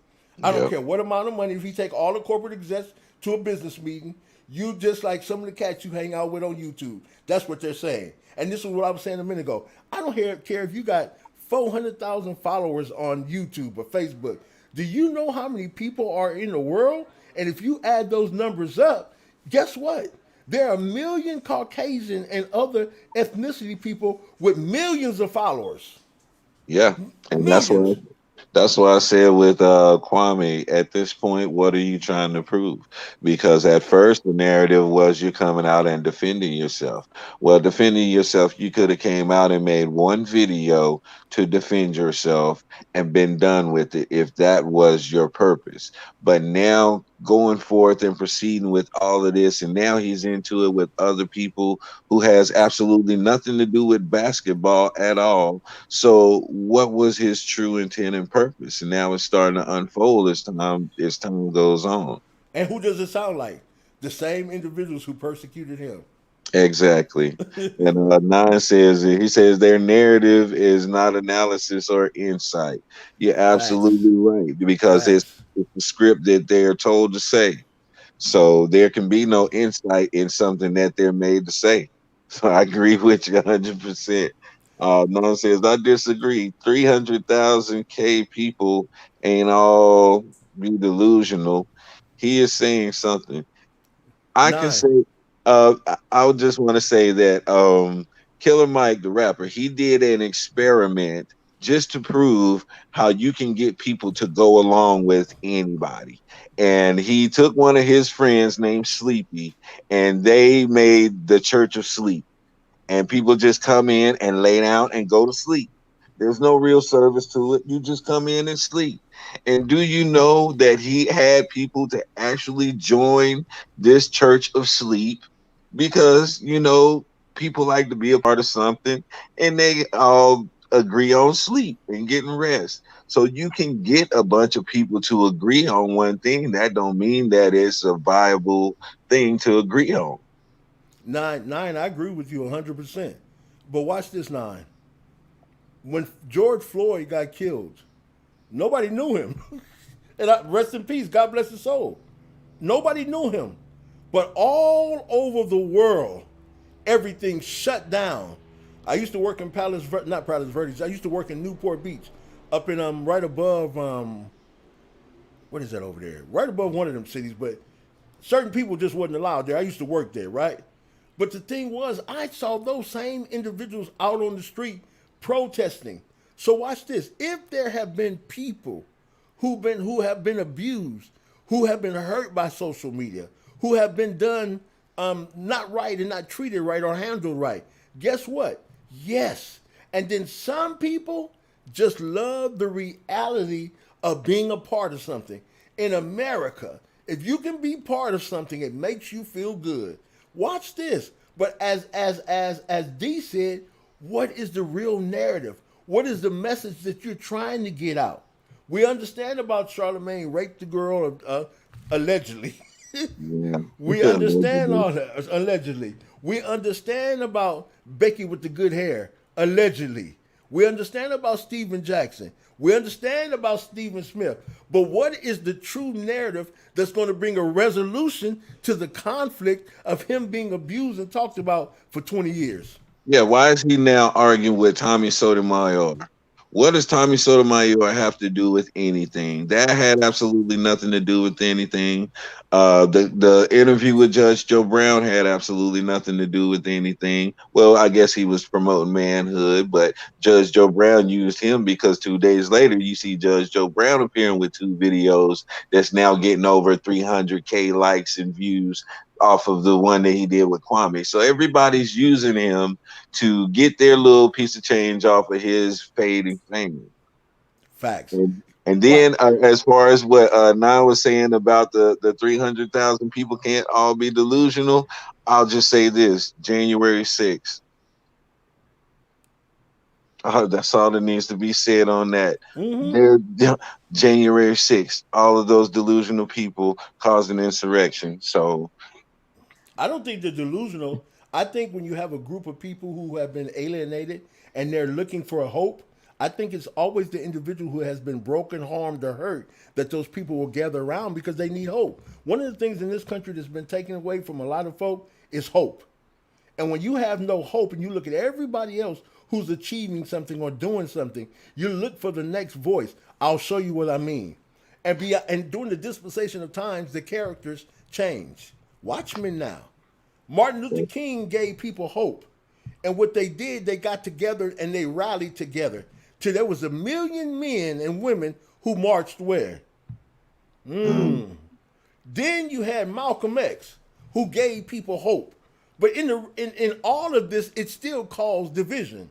I don't Yep. care what amount of money. If he take all the corporate execs to a business meeting, you just like some of the cats you hang out with on YouTube. That's what they're saying. And this is what I was saying a minute ago. I don't care if you got 400,000 followers on YouTube or Facebook. Do you know how many people are in the world? And if you add those numbers up, guess what? There are a million Caucasian and other ethnicity people with millions of followers. Yeah. And Millions. that's why I said with Kwame, at this point, what are you trying to prove? Because at first the narrative was you're coming out and defending yourself. Well, defending yourself, you could have came out and made one video to defend yourself and been done with it if that was your purpose. But now going forth and proceeding with all of this, and now he's into it with other people who has absolutely nothing to do with basketball at all. So what was his true intent and purpose? And now it's starting to unfold as time goes on. And who does it sound like? The same individuals who persecuted him. Exactly. And Nine says he says their narrative is not analysis or insight. You're Facts. absolutely right because Facts. it's the script that they're told to say. So there can be no insight in something that they're made to say. So I agree with you 100%. Non says I disagree. 300,000 K people ain't all be delusional. He is saying something. I can Nine. say I would just want to say that Killer Mike, the rapper, he did an experiment just to prove how you can get people to go along with anybody. And he took one of his friends named Sleepy, and they made the Church of Sleep, and people just come in and lay down and go to sleep. There's no real service to it. You just come in and sleep. And do you know that he had people to actually join this church of sleep? Because, people like to be a part of something, and they all agree on sleep and getting rest. So you can get a bunch of people to agree on one thing. That don't mean that it's a viable thing to agree on. Nine, I agree with you 100%. But watch this, Nine. When George Floyd got killed, nobody knew him. And rest in peace, God bless his soul. Nobody knew him. But all over the world, everything shut down. I used to work in not Palos Verdes. I used to work in Newport Beach, up in right above what is that over there? Right above one of them cities, but certain people just wasn't allowed there. I used to work there, right? But the thing was, I saw those same individuals out on the street protesting. So watch this. If there have been people who have been abused, who have been hurt by social media, who have been done not right and not treated right or handled right, guess what? Yes. And then some people just love the reality of being a part of something. In America, if you can be part of something, it makes you feel good. Watch this. But as D said, what is the real narrative? What is the message that you're trying to get out? We understand about Charlemagne raped the girl allegedly. Yeah. We understand all that allegedly. We understand about Becky with the good hair allegedly. We understand about Stephen Jackson. We understand about Stephen Smith. But what is the true narrative that's going to bring a resolution to the conflict of him being abused and talked about for 20 years? Yeah, why is he now arguing with Tommy Sotomayor? What does Tommy Sotomayor have to do with anything? That had absolutely nothing to do with anything. The interview with Judge Joe Brown had absolutely nothing to do with anything. Well, I guess he was promoting manhood, but Judge Joe Brown used him because 2 days later you see Judge Joe Brown appearing with two videos that's now getting over 300K likes and views off of the one that he did with Kwame. So everybody's using him to get their little piece of change off of his fading fame. Facts. And What? then, as far as what Nan was saying about the 300,000 people can't all be delusional, I'll just say this: January 6th. That's all that needs to be said on that. There, January 6th, all of those delusional people caused an insurrection. So I don't think they're delusional. I think when you have a group of people who have been alienated and they're looking for a hope, I think it's always the individual who has been broken, harmed, or hurt that those people will gather around because they need hope. One of the things in this country that's been taken away from a lot of folk is hope. And when you have no hope and you look at everybody else who's achieving something or doing something, you look for the next voice. I'll show you what I mean. And during the dispensation of times, the characters change. Watch me now. Martin Luther King gave people hope. And what they did, they got together and they rallied together. Till there was 1 million men and women who marched where? Then you had Malcolm X, who gave people hope. But in all of this, it still caused division.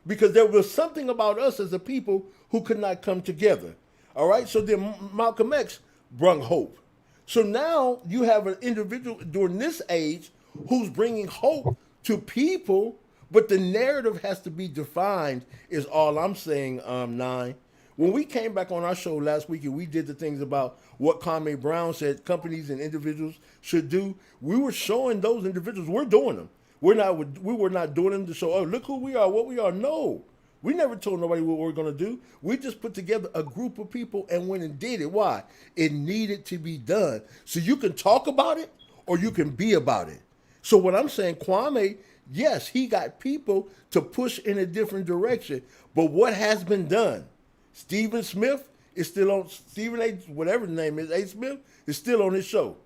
Because there was something about us as a people who could not come together. All right? So then Malcolm X brought hope. So now you have an individual during this age who's bringing hope to people, but the narrative has to be defined, is all I'm saying, Nine. When we came back on our show last week and we did the things about what Kwame Brown said companies and individuals should do, we were showing those individuals we're doing them. We were not doing them to show, oh, look who we are, what we are. No. We never told nobody what we were going to do. We just put together a group of people and went and did it. Why? It needed to be done. So you can talk about it or you can be about it. So what I'm saying, Kwame, yes, he got people to push in a different direction. But what has been done? Stephen Smith is still on, Stephen A., whatever the name is, A. Smith, is still on his show.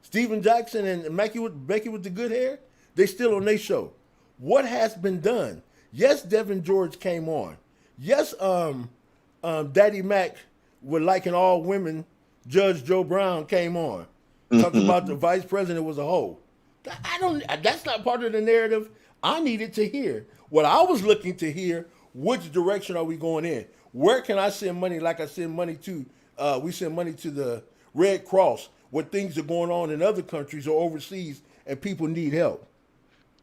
Stephen Jackson and Becky with the good hair, they still on their show. What has been done? Yes, Devin George came on. Yes, Daddy Mac with liking all women. Judge Joe Brown came on, talked about the vice president was a hoe. I don't. That's not part of the narrative I needed to hear. What I was looking to hear: which direction are we going in? Where can I send money? Like I send money to, we send money to the Red Cross when things are going on in other countries or overseas and people need help.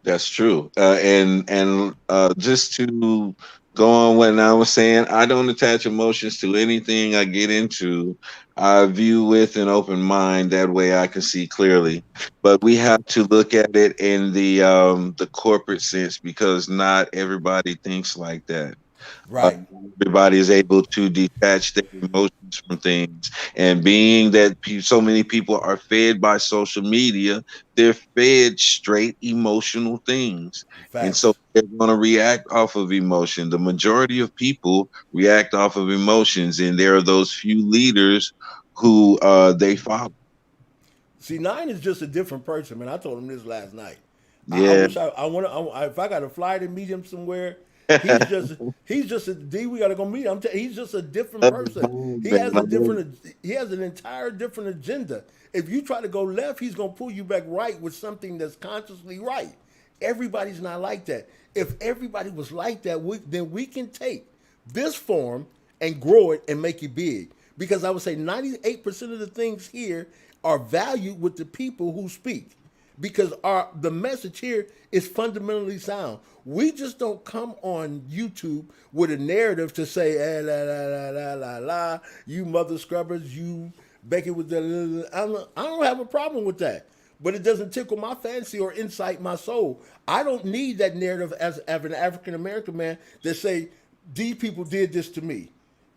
That's true. And just to go on what I was saying, I don't attach emotions to anything I get into. I view with an open mind. That way, I can see clearly. But we have to look at it in the corporate sense because not everybody thinks like that. Uh, Right. Everybody is able to detach their emotions from things. And being that so many people are fed by social media, they're fed straight emotional things. And so Facts. they're going to react off of emotion. The majority of people react off of emotions, and there are those few leaders who they follow. See, Nine is just a different person, man. I told him this last night. I Yeah. wish I want to. If I got to fly to meet him somewhere, he's just he's just a D. We got to go meet him. He's just a different person. He has a different. He has an entire different agenda. If you try to go left, he's gonna pull you back right with something that's consciously right. Everybody's not like that. If everybody was like that, then we can take this form and grow it and make it big. Because I would say 98% of the things here are valued with the people who speak. Because the message here is fundamentally sound. We just don't come on YouTube with a narrative to say, la la la la la la, you mother scrubbers, you Becky with the. I don't have a problem with that, but it doesn't tickle my fancy or incite my soul. I don't need that narrative as an African American man that say these people did this to me.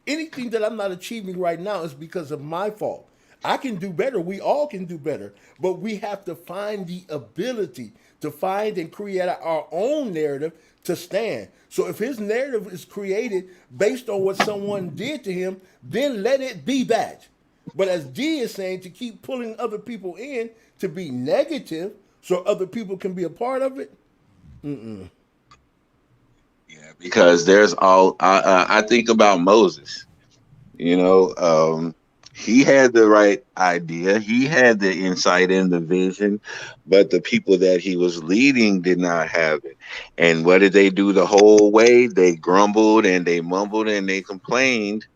Anything that I'm not achieving right now is because of my fault. I can do better. We all can do better. But we have to find the ability to find and create our own narrative to stand. So if his narrative is created based on what someone did to him, then let it be that. But as D is saying, to keep pulling other people in to be negative so other people can be a part of it. Yeah, because there's all I think about Moses. You know, he had the right idea, he had the insight and the vision, but the people that he was leading did not have it. And what did they do the whole way? They grumbled and they mumbled and they complained.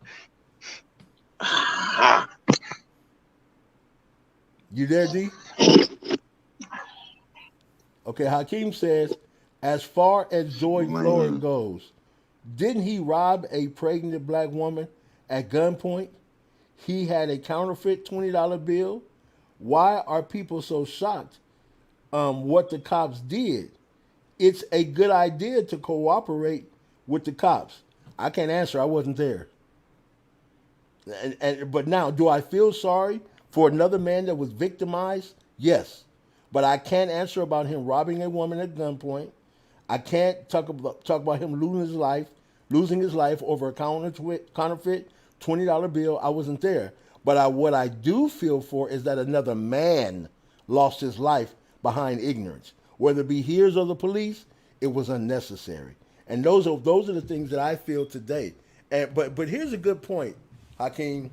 You there, D? Okay, Hakeem says, as far as Joy Floyd Man, goes, didn't he rob a pregnant black woman at gunpoint? He had a counterfeit $20 bill. Why are people so shocked what the cops did? It's a good idea to cooperate with the cops. I can't answer. I wasn't there. But now, do I feel sorry for another man that was victimized? Yes. But I can't answer about him robbing a woman at gunpoint. I can't talk about him losing his life over a counterfeit $20 bill. I wasn't there. But what I do feel for is that another man lost his life behind ignorance. Whether it be his or the police, it was unnecessary. And those are the things that I feel today. But here's a good point, Hakeem.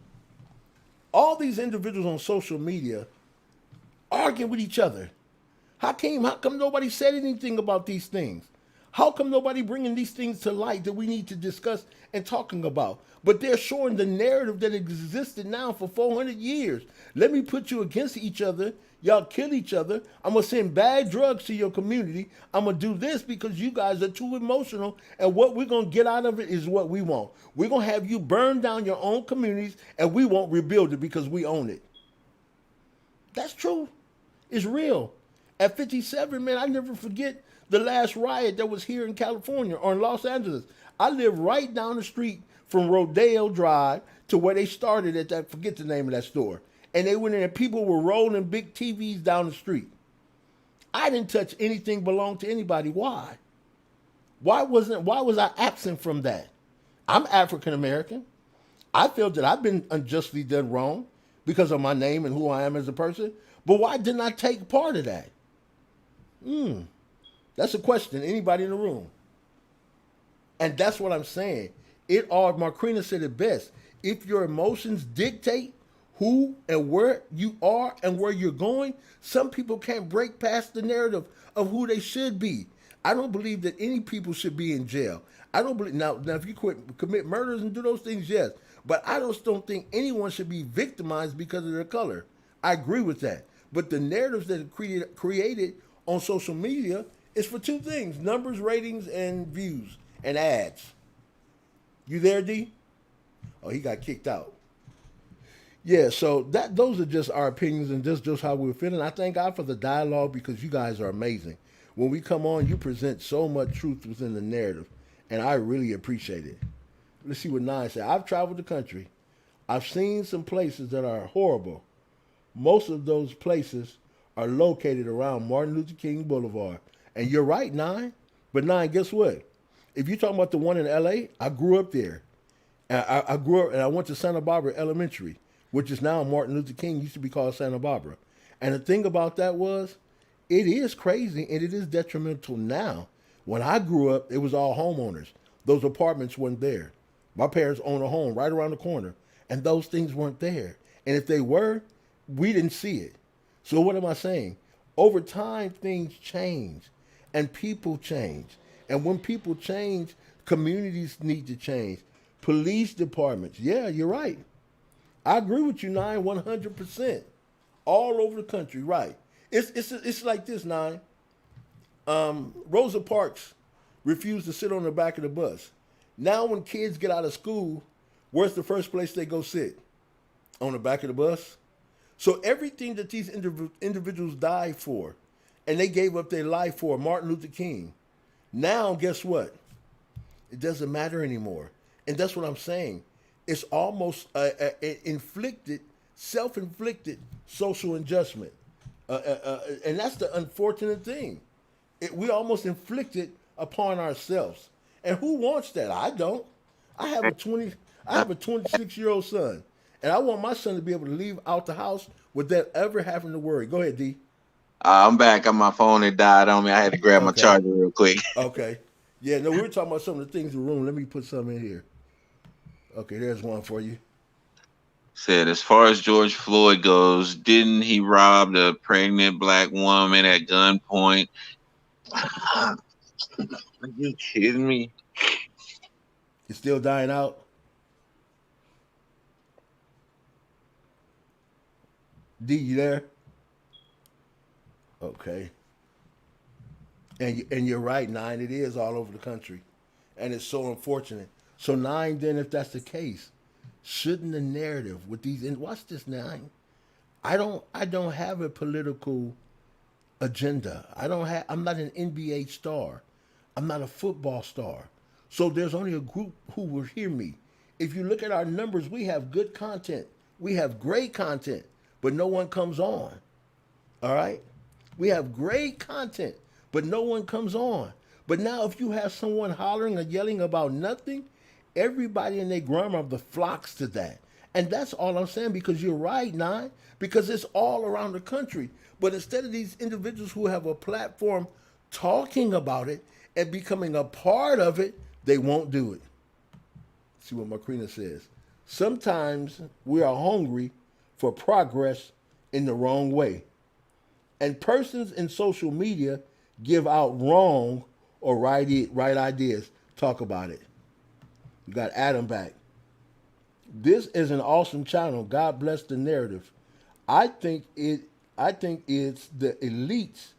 All these individuals on social media arguing with each other. Hakeem, how come nobody said anything about these things? How come nobody bringing these things to light that we need to discuss and talking about? But they're showing the narrative that existed now for 400 years. Let me put you against each other. Y'all kill each other. I'm going to send bad drugs to your community. I'm going to do this because you guys are too emotional. And what we're going to get out of it is what we want. We're going to have you burn down your own communities and we won't rebuild it because we own it. That's true. It's real. At 57, man, I never forget the last riot that was here in California or in Los Angeles. I live right down the street from Rodeo Drive to where they started at that, forget the name of that store. And they went in and people were rolling big TVs down the street. I didn't touch anything belonged to anybody. Why? Why was I absent from that? I'm African American. I feel that I've been unjustly done wrong because of my name and who I am as a person. But why didn't I take part of that? That's a question. Anybody in the room? And that's what I'm saying. It all, Marquina said it best. If your emotions dictate who and where you are and where you're going, some people can't break past the narrative of who they should be. I don't believe that any people should be in jail. I don't believe now if you commit murders and do those things, yes. But I just don't think anyone should be victimized because of their color. I agree with that. But the narratives that are created on social media is for two things: numbers, ratings, and views and ads. You there, D? Oh, he got kicked out. Yeah, so that those are just our opinions and just how we're feeling. I thank God for the dialogue because you guys are amazing. When we come on, you present so much truth within the narrative, and I really appreciate it. Let's see what Nine said. I've traveled the country. I've seen some places that are horrible. Most of those places are located around Martin Luther King Boulevard. And you're right, Nine. But Nine, guess what? If you're talking about the one in LA, I grew up there. I grew up and I went to Santa Barbara Elementary, which is now Martin Luther King, used to be called Santa Barbara. And the thing about that was, it is crazy and it is detrimental now. When I grew up, it was all homeowners. Those apartments weren't there. My parents owned a home right around the corner, and those things weren't there. And if they were, we didn't see it. So what am I saying? Over time, things change, and people change. And when people change, communities need to change. Police departments, yeah, you're right. I agree with you, Nine, 100%. All over the country, right? It's like this, Nine. Rosa Parks refused to sit on the back of the bus. Now, when kids get out of school, where's the first place they go sit? On the back of the bus. So everything that these individuals died for, and they gave up their life for, Martin Luther King. Now, guess what? It doesn't matter anymore, and that's what I'm saying. It's almost inflicted, self-inflicted social adjustment, and that's the unfortunate thing. We almost inflict it upon ourselves. And who wants that? I don't. I have a 26-year-old son, and I want my son to be able to leave out the house without ever having to worry. Go ahead, D. I'm back on my phone. It died on me. I had to grab my Okay. charger real quick. Okay. Yeah, no, we were talking about some of the things in the room. Let me put some in here. Okay, there's one for you. Said, as far as George Floyd goes, didn't he rob a pregnant black woman at gunpoint? Are you kidding me? It's still dying out. D, you there? Okay. And you're right, Nine. It is all over the country, and it's so unfortunate. So Nine, then, if that's the case, shouldn't the narrative with these? And watch this, Nine. I don't have a political agenda. I'm not an NBA star. I'm not a football star. So there's only a group who will hear me. If you look at our numbers, we have good content. We have great content, but no one comes on. All right? We have great content, but no one comes on. But now if you have someone hollering or yelling about nothing, everybody and their grandmother flocks to that. And that's all I'm saying, because you're right, Nine, because it's all around the country. But instead of these individuals who have a platform talking about it and becoming a part of it, they won't do it. See what Macrina says. Sometimes we are hungry for progress in the wrong way. And persons in social media give out wrong or right ideas. Talk about it. You got Adam back. This is an awesome channel. God bless the narrative. I think it's the elites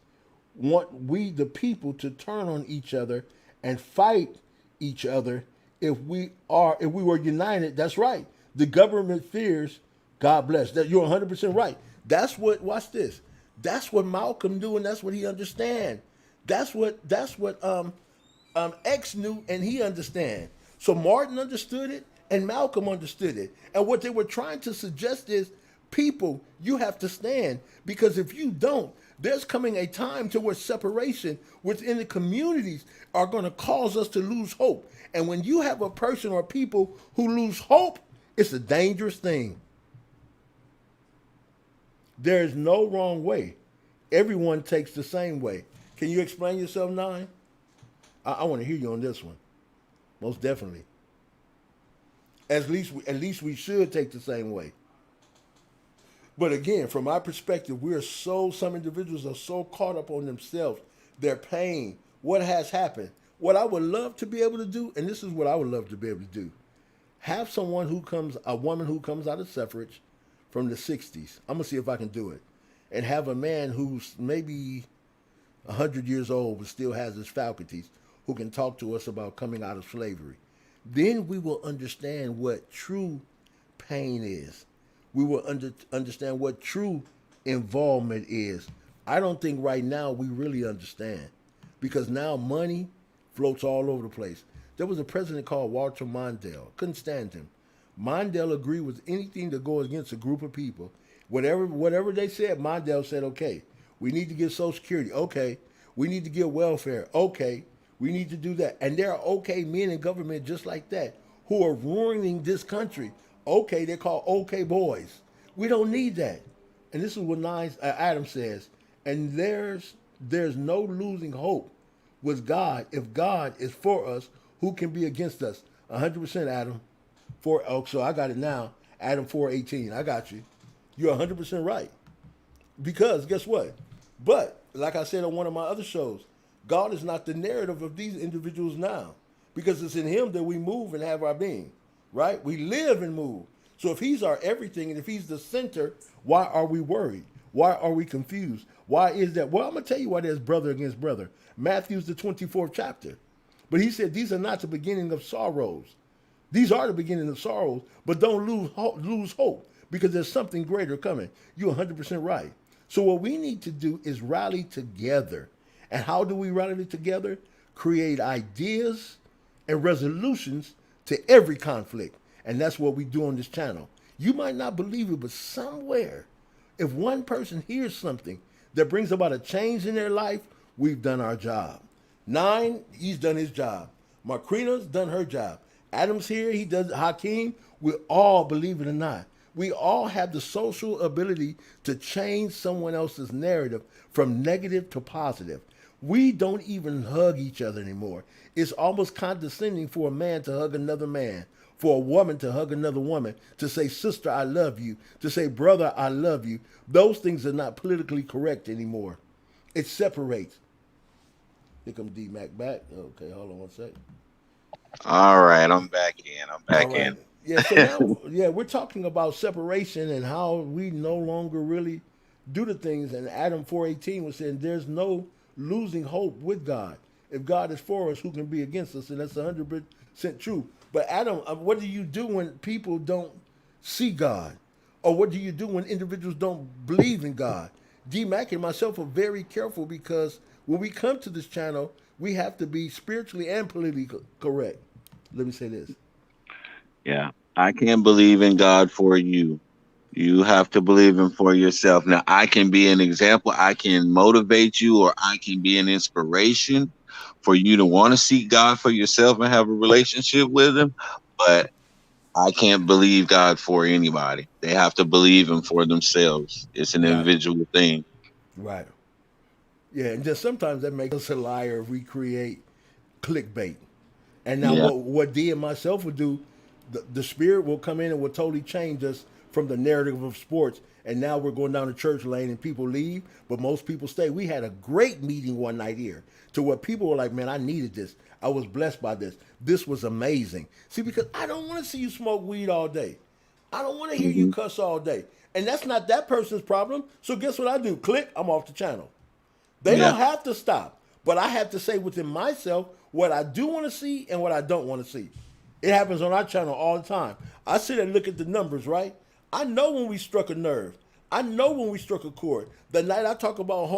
want we the people to turn on each other and fight each other. If we were united, that's right. The government fears. God bless. That you're 100% right. That's what. Watch this. That's what Malcolm knew, and that's what he understand. That's what X knew, and he understand. So Martin understood it, and Malcolm understood it. And what they were trying to suggest is, people, you have to stand, because if you don't, there's coming a time to where separation within the communities are going to cause us to lose hope. And when you have a person or people who lose hope, it's a dangerous thing. There is no wrong way. Everyone takes the same way. Can you explain yourself, Nine? I want to hear you on this one. Most definitely. At least we should take the same way. But again, from my perspective, some individuals are so caught up on themselves, their pain, what has happened. What I would love to be able to do, and this is what I would love to be able to do, have a woman who comes out of suffrage from the 60s. I'm going to see if I can do it. And have a man who's maybe 100 years old but still has his faculties who can talk to us about coming out of slavery. Then we will understand what true pain is. We will understand what true involvement is. I don't think right now we really understand because now money floats all over the place. There was a president called Walter Mondale. Couldn't stand him. Mondale agreed with anything that goes against a group of people. Whatever they said, Mondale said, okay, we need to get Social Security. Okay. We need to get welfare. Okay. We need to do that. And there are okay men in government just like that who are ruining this country. Okay, they're called okay boys. We don't need that. And this is what Adam says. And there's no losing hope with God. If God is for us, who can be against us? 100% Adam. So I got it now. Adam 4:18. I got you. You're 100% right. Because guess what? But like I said on one of my other shows, God is not the narrative of these individuals now. Because it's in him that we move and have our being. Right? We live and move. So if he's our everything and if he's the center, why are we worried? Why are we confused? Why is that? Well, I'm going to tell you why there's brother against brother. Matthew's the 24th chapter. But he said these are not the beginning of sorrows. These are the beginning of sorrows, but don't lose hope because there's something greater coming. You're 100% right. So what we need to do is rally together. And how do we rally together? Create ideas and resolutions to every conflict. And that's what we do on this channel. You might not believe it, but somewhere, if one person hears something that brings about a change in their life, we've done our job. Nine, he's done his job. Marquina's done her job. Adam's here, he does Hakeem. We all, believe it or not, we all have the social ability to change someone else's narrative from negative to positive. We don't even hug each other anymore. It's almost condescending for a man to hug another man, for a woman to hug another woman, to say, sister, I love you, to say, brother, I love you. Those things are not politically correct anymore. It separates. Here comes D-Mac back. Okay, hold on one second. All right, I'm back in. I'm All back right. in. Yeah, so now, yeah, we're talking about separation and how we no longer really do the things. And Adam 4:18 was saying there's no losing hope with God. If God is for us, who can be against us? And that's 100% true. But Adam, what do you do when people don't see God? Or what do you do when individuals don't believe in God? D-Mac and myself are very careful because when we come to this channel, we have to be spiritually and politically correct. Let me say this. Yeah, I can't believe in God for you. You have to believe him for yourself. Now, I can be an example. I can motivate you, or I can be an inspiration for you to want to seek God for yourself and have a relationship with him. But I can't believe God for anybody. They have to believe him for themselves. It's an Got it. individual thing. Right. Yeah, and just sometimes that makes us a liar if we create clickbait. And now Yeah. what D and myself would do, the spirit will come in and will totally change us from the narrative of sports. And now we're going down the church lane and people leave, but most people stay. We had a great meeting one night here to where people were like, man, I needed this. I was blessed by this. This was amazing. See, because I don't want to see you smoke weed all day. I don't want to hear you Hmm. cuss all day. And that's not that person's problem. So guess what I do? Click, I'm off the channel. They Yeah. don't have to stop, but I have to say within myself what I do want to see and what I don't want to see. It happens on our channel all the time. I sit and look at the numbers, right? I know when we struck a nerve. I know when we struck a chord. The night I talk about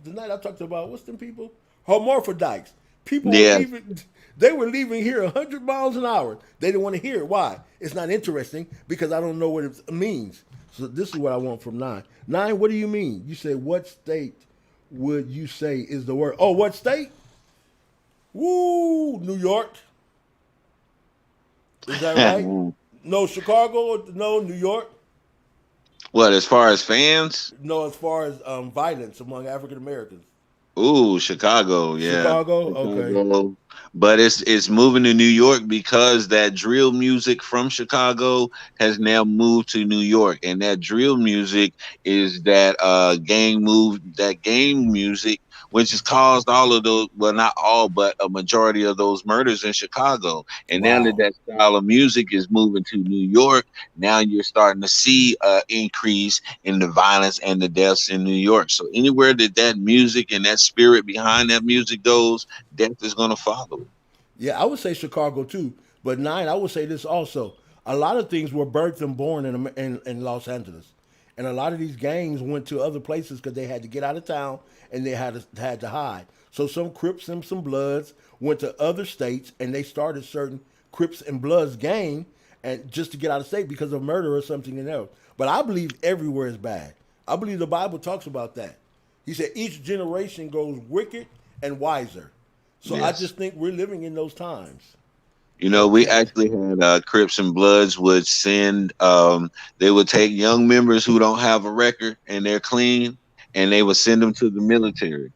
the night I talked about what's them people? Hermaphrodites. People were Yeah. leaving. They were leaving here 100 miles an hour. They didn't want to hear it. Why? It's not interesting because I don't know what it means. So this is what I want from Nine. Nine, what do you mean? You say what state would you say is the word? Oh, what state? Woo, New York. Is that right? No, Chicago. No, New York. What, as far as fans? No, as far as violence among African Americans. Ooh, Chicago, yeah, Chicago? Okay. Chicago. But it's moving to New York because that drill music from Chicago has now moved to New York, and that drill music is that gang music, which has caused all of those, well, not all, but a majority of those murders in Chicago. And now that Wow. that style of music is moving to New York, now you're starting to see increase in the violence and the deaths in New York. So anywhere that that music and that spirit behind that music goes, death is going to follow it. Yeah, I would say Chicago too. But nine, I would say this also. A lot of things were birthed and born in Los Angeles, and a lot of these gangs went to other places because they had to get out of town and they had to hide. So some Crips and some Bloods went to other states and they started certain Crips and Bloods gang and just to get out of state because of murder or something else. But I believe everywhere is bad. I believe the Bible talks about that. He said each generation goes wicked and wiser. So I Yes. just think we're living in those times. You know, we Okay. actually had Crips and Bloods would send, they would take young members who don't have a record and they're clean, and they would send them to the military.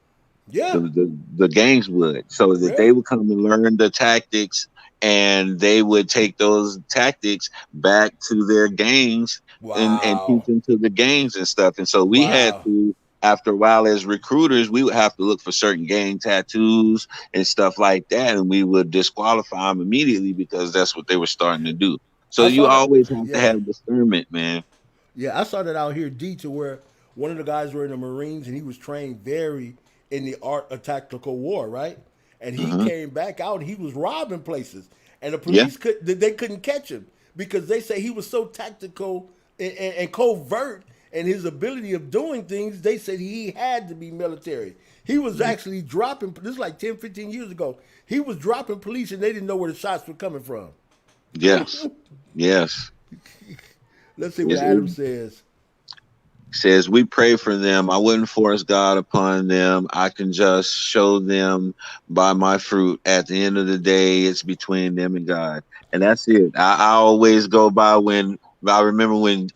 Yeah. The gangs would, so that Yeah. they would come and learn the tactics, and they would take those tactics back to their gangs and teach Wow. them to the gangs and stuff. And so we had Wow. to, after a while, as recruiters, we would have to look for certain gang tattoos and stuff like that, and we would disqualify them immediately because that's what they were starting to do. So I you saw that. always have to Yeah. have discernment, man. Yeah. I saw that out here, D, to where one of the guys were in the Marines and he was trained very in the art of tactical war, right? And he Hmm. came back out and he was robbing places. And the Yeah. police they couldn't catch him because they say he was so tactical and covert and his ability of doing things, they said he had to be military. He was actually dropping, this is like 10, 15 years ago. He was dropping police and they didn't know where the shots were coming from. Yes. Yes. Let's see what It's, Adam says. says we pray for them. I wouldn't force God upon them. I can just show them by my fruit. At the end of the day, it's between them and God, and that's it. I always go by when I remember when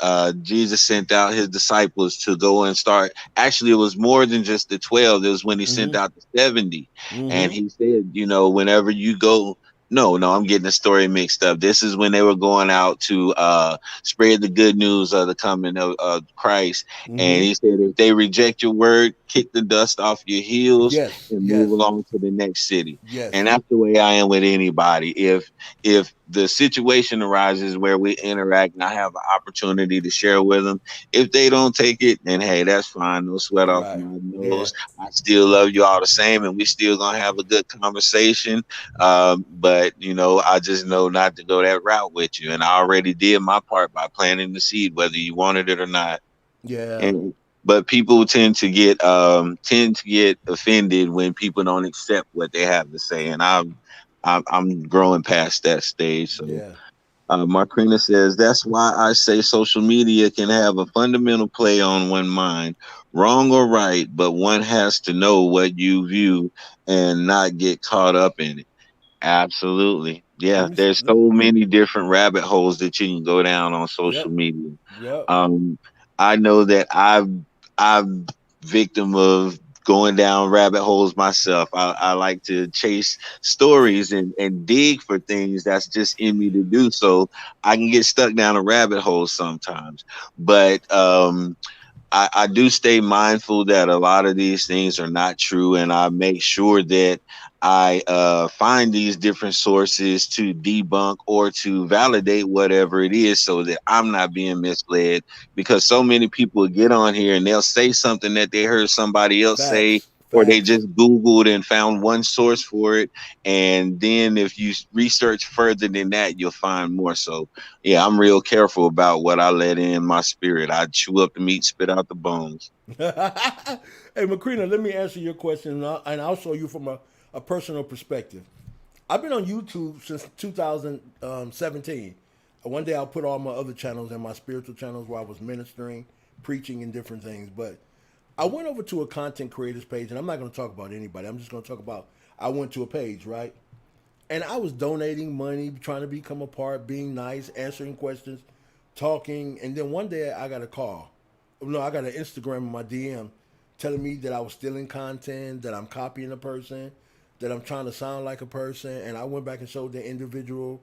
Jesus sent out his disciples to go and start. Actually, it was more than just the 12. It was when he sent Mm-hmm. out the 70, and Mm-hmm. he said, you know, whenever you go. No, no, I'm getting the story mixed up. This is when they were going out to spread the good news of the coming of Christ. And Mm-hmm. he said, if they reject your word, kick the dust off your heels Yes. and move Yes. along to the next city. And Yes. that's the way I am with anybody. If the situation arises where we interact and I have an opportunity to share with them, if they don't take it, then hey, that's fine. No sweat off Right. my Yeah. nose. I still love you all the same, and we still gonna have a good conversation. But you know, I just know not to go that route with you, and I already did my part by planting the seed, whether you wanted it or not. Yeah. And but people tend to get offended when people don't accept what they have to say, and I'm growing past that stage. So Yeah. Marquina says that's why I say social media can have a fundamental play on one mind, wrong or right, but one has to know what you view and not get caught up in it. Absolutely. Let Yeah, me. there's so many different rabbit holes that you can go down on social Yep. media. Yep. Um, I know that I'm victim of going down rabbit holes myself. I like to chase stories and dig for things that's just in me to do. So I can get stuck down a rabbit hole sometimes. But I do stay mindful that a lot of these things are not true, and I make sure that I find these different sources to debunk or to validate whatever it is so that I'm not being misled. Because so many people get on here and they'll say something that they heard somebody else say, Facts. or they Facts. just Googled and found one source for it. And then if you research further than that, you'll find more. So yeah, I'm real careful about what I let in my spirit. I chew up the meat, spit out the bones. Hey, Macrina, let me answer your question, and I'll show you from a personal perspective. I've been on YouTube since 2017. One day I'll put all my other channels and my spiritual channels where I was ministering, preaching, and different things. But I went over to a content creators page, and I'm not going to talk about anybody. I'm just going to talk about I went to a page, right? And I was donating money, trying to become a part, being nice, answering questions, talking. And then one day I got a call. No, I got an Instagram in my DM telling me that I was stealing content, that I'm copying a person, that I'm trying to sound like a person, and I went back and showed the individual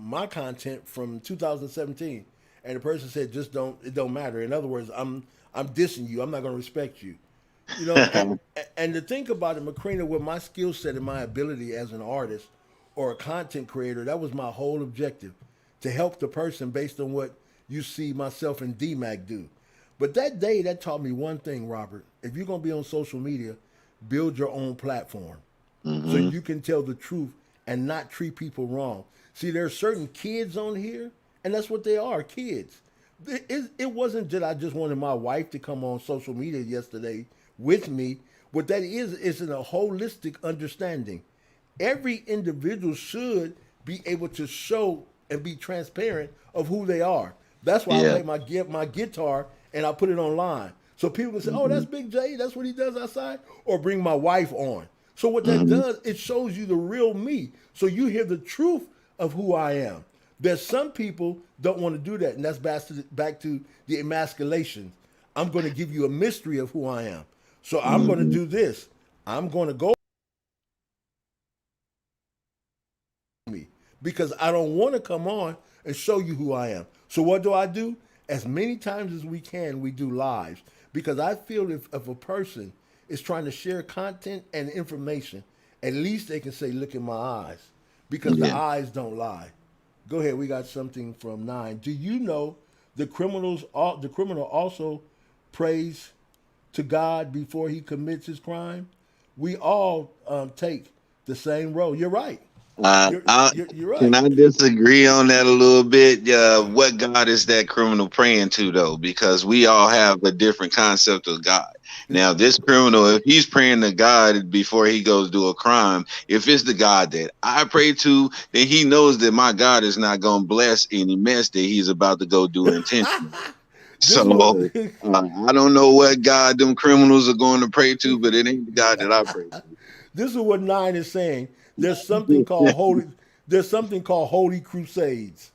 my content from 2017, and the person said, "Just don't. It don't matter." In other words, I'm dissing you. I'm not going to respect you. You know, and to think about it, Macrina, with my skill set and my ability as an artist or a content creator, that was my whole objective, to help the person based on what you see myself and DMAC do. But that day, that taught me one thing, Robert. If you're gonna be on social media, build your own platform so Hmm. you can tell the truth and not treat people wrong. See, there are certain kids on here, and that's what they are, kids. It wasn't that I just wanted my wife to come on social media yesterday with me. What that is in a holistic understanding. Every individual should be able to show and be transparent of who they are. That's why I Yeah. play my guitar and I put it online. So people can say, "Oh, Hmm. that's Big J. That's what he does outside." Or bring my wife on. So what that Hmm. does, it shows you the real me. So you hear the truth of who I am. There's some people don't want to do that, and that's back to the emasculation. I'm going to give you a mystery of who I am. So I'm going to Hmm. do this. I'm going to go me because I don't want to come on and show you who I am. So what do I do? As many times as we can, we do lives because I feel if a person is trying to share content and information, at least they can say, "Look in my eyes," because the Yeah. eyes don't lie. Go ahead. We got something from Nine. Do you know the criminal also prays to God before he commits his crime? We all take the same road. You're right. Uh, You're I, you're can right. I disagree on that a little bit? What God is that criminal praying to, though? Because we all have a different concept of God. Now, this criminal, if he's praying to God before he goes do a crime, if it's the God that I pray to, then he knows that my God is not going to bless any mess that he's about to go do intentionally. This is what So I don't know what God them criminals are going to pray to, but it ain't the God that I pray this is what Nine is saying. There's something called to. holy. There's something called holy crusades.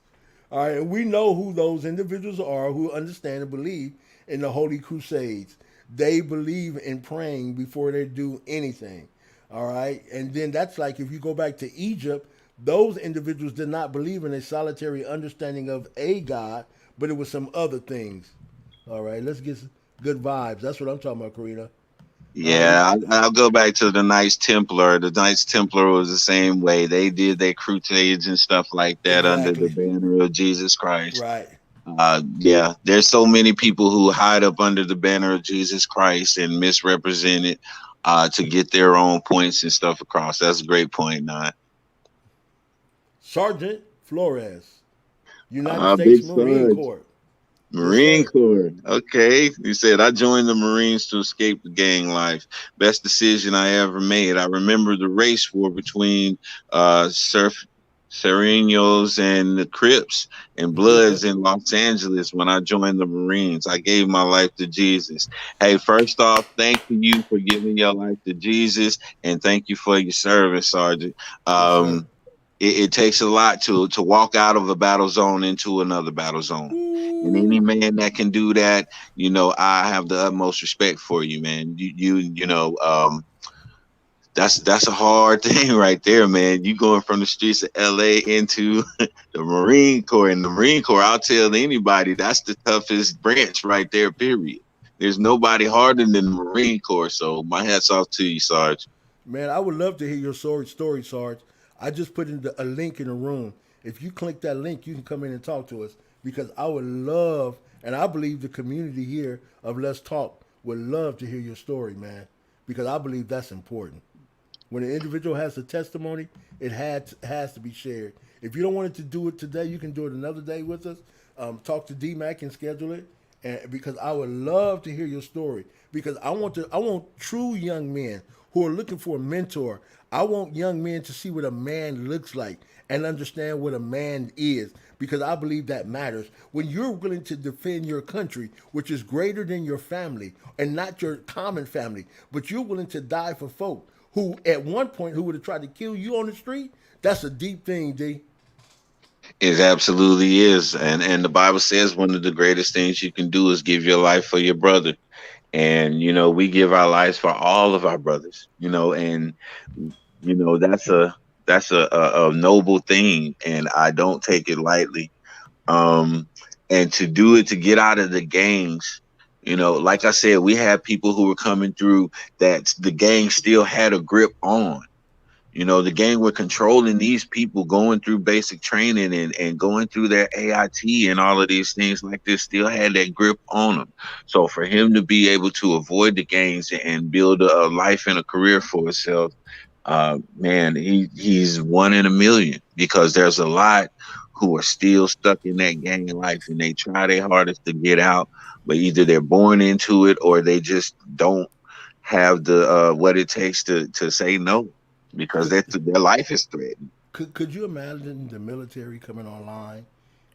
All right, and we know who those individuals are who understand and believe in the holy crusades. They believe in praying before they do anything. All right, and then that's like if you go back to Egypt, those individuals did not believe in a solitary understanding of a God, but it was some other things. All right, let's get good vibes. That's what I'm talking about, Karina. Um, Yeah, I'll go back to the Knights Templar. The Knights Templar was the same way. They did their crusades and stuff like that under the exactly. banner of Jesus Christ. Right. Yeah, there's so many people who hide up under the banner of Jesus Christ and misrepresent it to get their own points and stuff across. That's a great point, Nine. Sergeant Flores, United Big States Marine Sarge. Corps. Yes, Marine sir. Corps. Okay. You said I joined the Marines to escape the gang life. Best decision I ever made. I remember the race war between Surf Serenos and the Crips and Bloods in Los Angeles when I joined the Marines. I gave my life to Jesus. Hey, first off, thank you for giving your life to Jesus and thank you for your service, Sergeant. Yes, sir. It takes a lot to walk out of a battle zone into another battle zone. And any Ooh. man that can do that, I have the utmost respect for you, man. That's a hard thing right there, man. You going from the streets of LA into the Marine Corps. And the Marine Corps, I'll tell anybody, that's the toughest branch right there, period. There's nobody harder than the Marine Corps. So my hat's off to you, Sarge. Man, I would love to hear your story, Sarge. I just put in a link in the room. If you click that link, you can come in and talk to us because I would love, and I believe the community here of Let's Talk would love to hear your story, man, because I believe that's important. When an individual has a testimony, has to be shared. If you don't want it to do it today, you can do it another day with us. Talk to DMAC and schedule it, and because I would love to hear your story. Because I want true young men who are looking for a mentor. I want young men to see what a man looks like and understand what a man is because I believe that matters. When you're willing to defend your country, which is greater than your family and not your common family, but you're willing to die for folk who at one point who would have tried to kill you on the street, that's a deep thing, D. It absolutely is. And the Bible says one of the greatest things you can do is give your life for your brother. And we give our lives for all of our brothers, and that's a noble thing, and I don't take it lightly. um and to do it, to get out of the gangs, like I said, we had people who were coming through that the gang still had a grip on. The gang were controlling these people going through basic training and going through their AIT and all of these things like this, still had that grip on them. So for him to be able to avoid the gangs and build a life and a career for himself, man, he's one in a million, because there's a lot who are still stuck in that gang life and they try their hardest to get out, but either they're born into it or they just don't have the what it takes to say no, because Could their life is threatened. could you imagine the military coming online,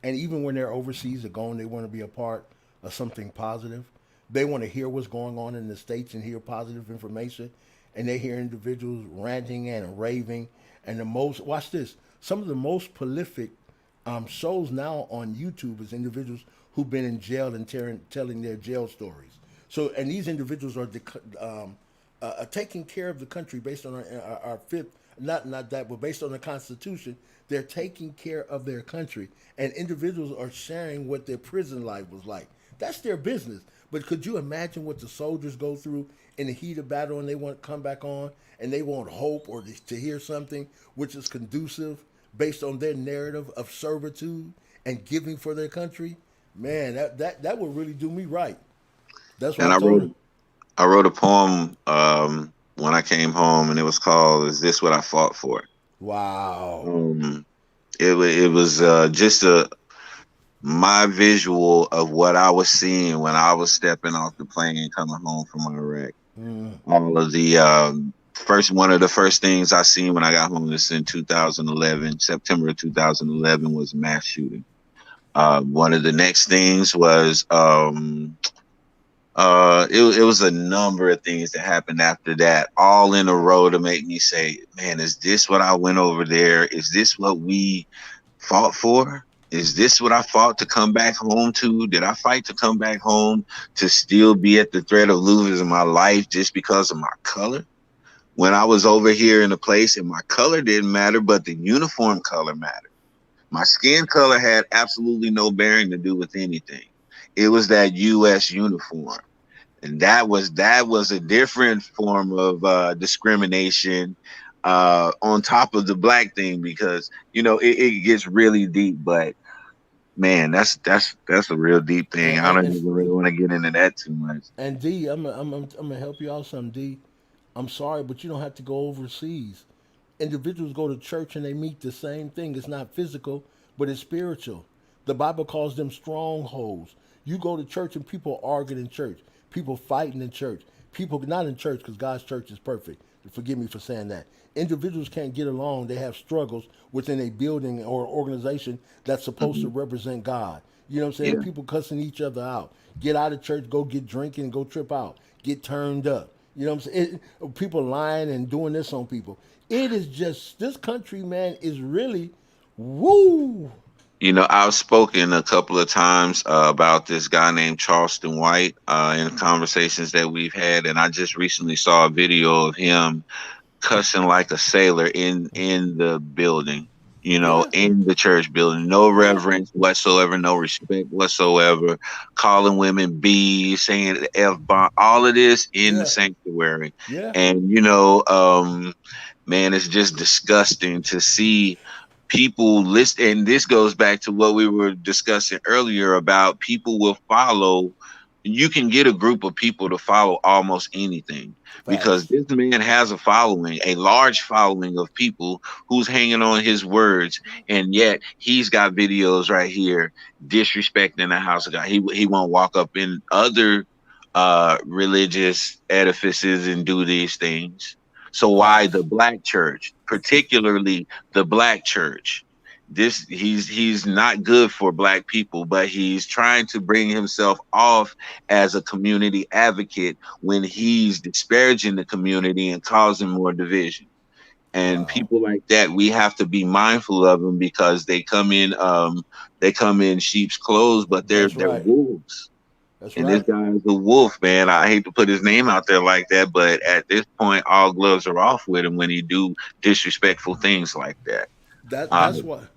and even when they're overseas or going, they want to be a part of something positive. They want to hear what's going on in the states and hear positive information, and they hear individuals ranting and raving. And the most, watch this, some of the most prolific shows now on YouTube is individuals who've been in jail and telling their jail stories. So, and these individuals are taking care of the country based on our fifth, not that, but based on the Constitution. They're taking care of their country, and individuals are sharing what their prison life was like. That's their business. But could you imagine what the soldiers go through in the heat of battle, and they want to come back on, and they want hope or to hear something which is conducive based on their narrative of servitude and giving for their country? Man, that would really do me right. That's why And I I told wrote him. I wrote a poem when I came home, and it was called "Is This What I Fought For?" Wow. Um, it was just a my visual of what I was seeing when I was stepping off the plane coming home from Iraq. Mm, All of the first one of the first things I seen when I got home this in 2011, September of 2011, was mass shooting. One of the next things was it was a number of things that happened after that, all in a row to make me say, man, is this what I went over there? Is this what we fought for? Is this what I fought to come back home to? Did I fight to come back home to still be at the threat of losing my life just because of my color? When I was over here in a place and my color didn't matter, but the uniform color mattered. My skin color had absolutely no bearing to do with anything. It was that U.S. uniform, and that was a different form of discrimination, on top of the black thing, because it gets really deep. But man, that's a real deep thing. I don't and, even really want to get into that too much. and D, I'm gonna help you out some. D, I'm sorry, but you don't have to go overseas. Individuals go to church and they meet the same thing. It's not physical, but it's spiritual. The Bible calls them strongholds. You go to church and people arguing in church, people fighting in church, people not in church because God's church is perfect. Forgive me for saying that. Individuals can't get along. They have struggles within a building or organization that's supposed to Hmm. represent God. You know what I'm saying? Yeah, People cussing each other out. Get out of church, go get drinking, go trip out, get turned up. You know what I'm saying? People lying and doing this on people. It is just this country, man, is really woo. I've spoken a couple of times about this guy named Charleston White in conversations that we've had, and I just recently saw a video of him cussing like a sailor in the building, Yeah, in the church building. No yeah, reverence whatsoever, no respect whatsoever. Calling women B, saying the F bomb, all of this in the yeah, sanctuary. yeah. And man, it's just disgusting to see people list. And this goes back to what we were discussing earlier about people will follow. You can get a group of people to follow almost anything, because Facts. this man has a following, a large following of people who's hanging on his words, and yet he's got videos right here disrespecting the house of God. He won't walk up in other religious edifices and do these things. So why the Facts. black church, particularly the black church? This he's not good for black people, but he's trying to bring himself off as a community advocate when he's disparaging the community and causing more division. And Wow. people like that, we have to be mindful of them, because they come in sheep's clothes, but they're That's they're right. wolves. That's And this right. guy is a wolf, man. I hate to put his name out there like that, but at this point, all gloves are off with him when he do disrespectful things like that. Uh, That's what.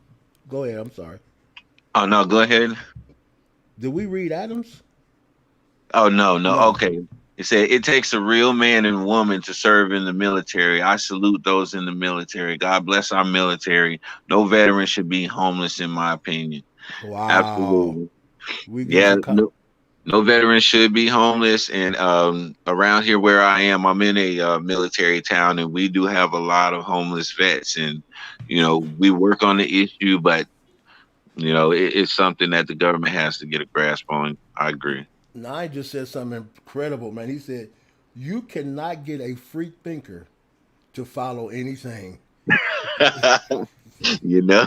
Go ahead. I'm sorry. oh no, go ahead. Did we read Adams? Oh no, no. No. Okay. It said it takes a real man and woman to serve in the military. I salute those in the military. God bless our military. No veteran should be homeless, in my opinion. Wow. Absolutely. We getting Yeah. some. No veteran should be homeless. And around here where I am, I'm in a military town, and we do have a lot of homeless vets. And we work on the issue, but it's something that the government has to get a grasp on. I agree. Nye just said something incredible, man. He said, "You cannot get a free thinker to follow anything." you know,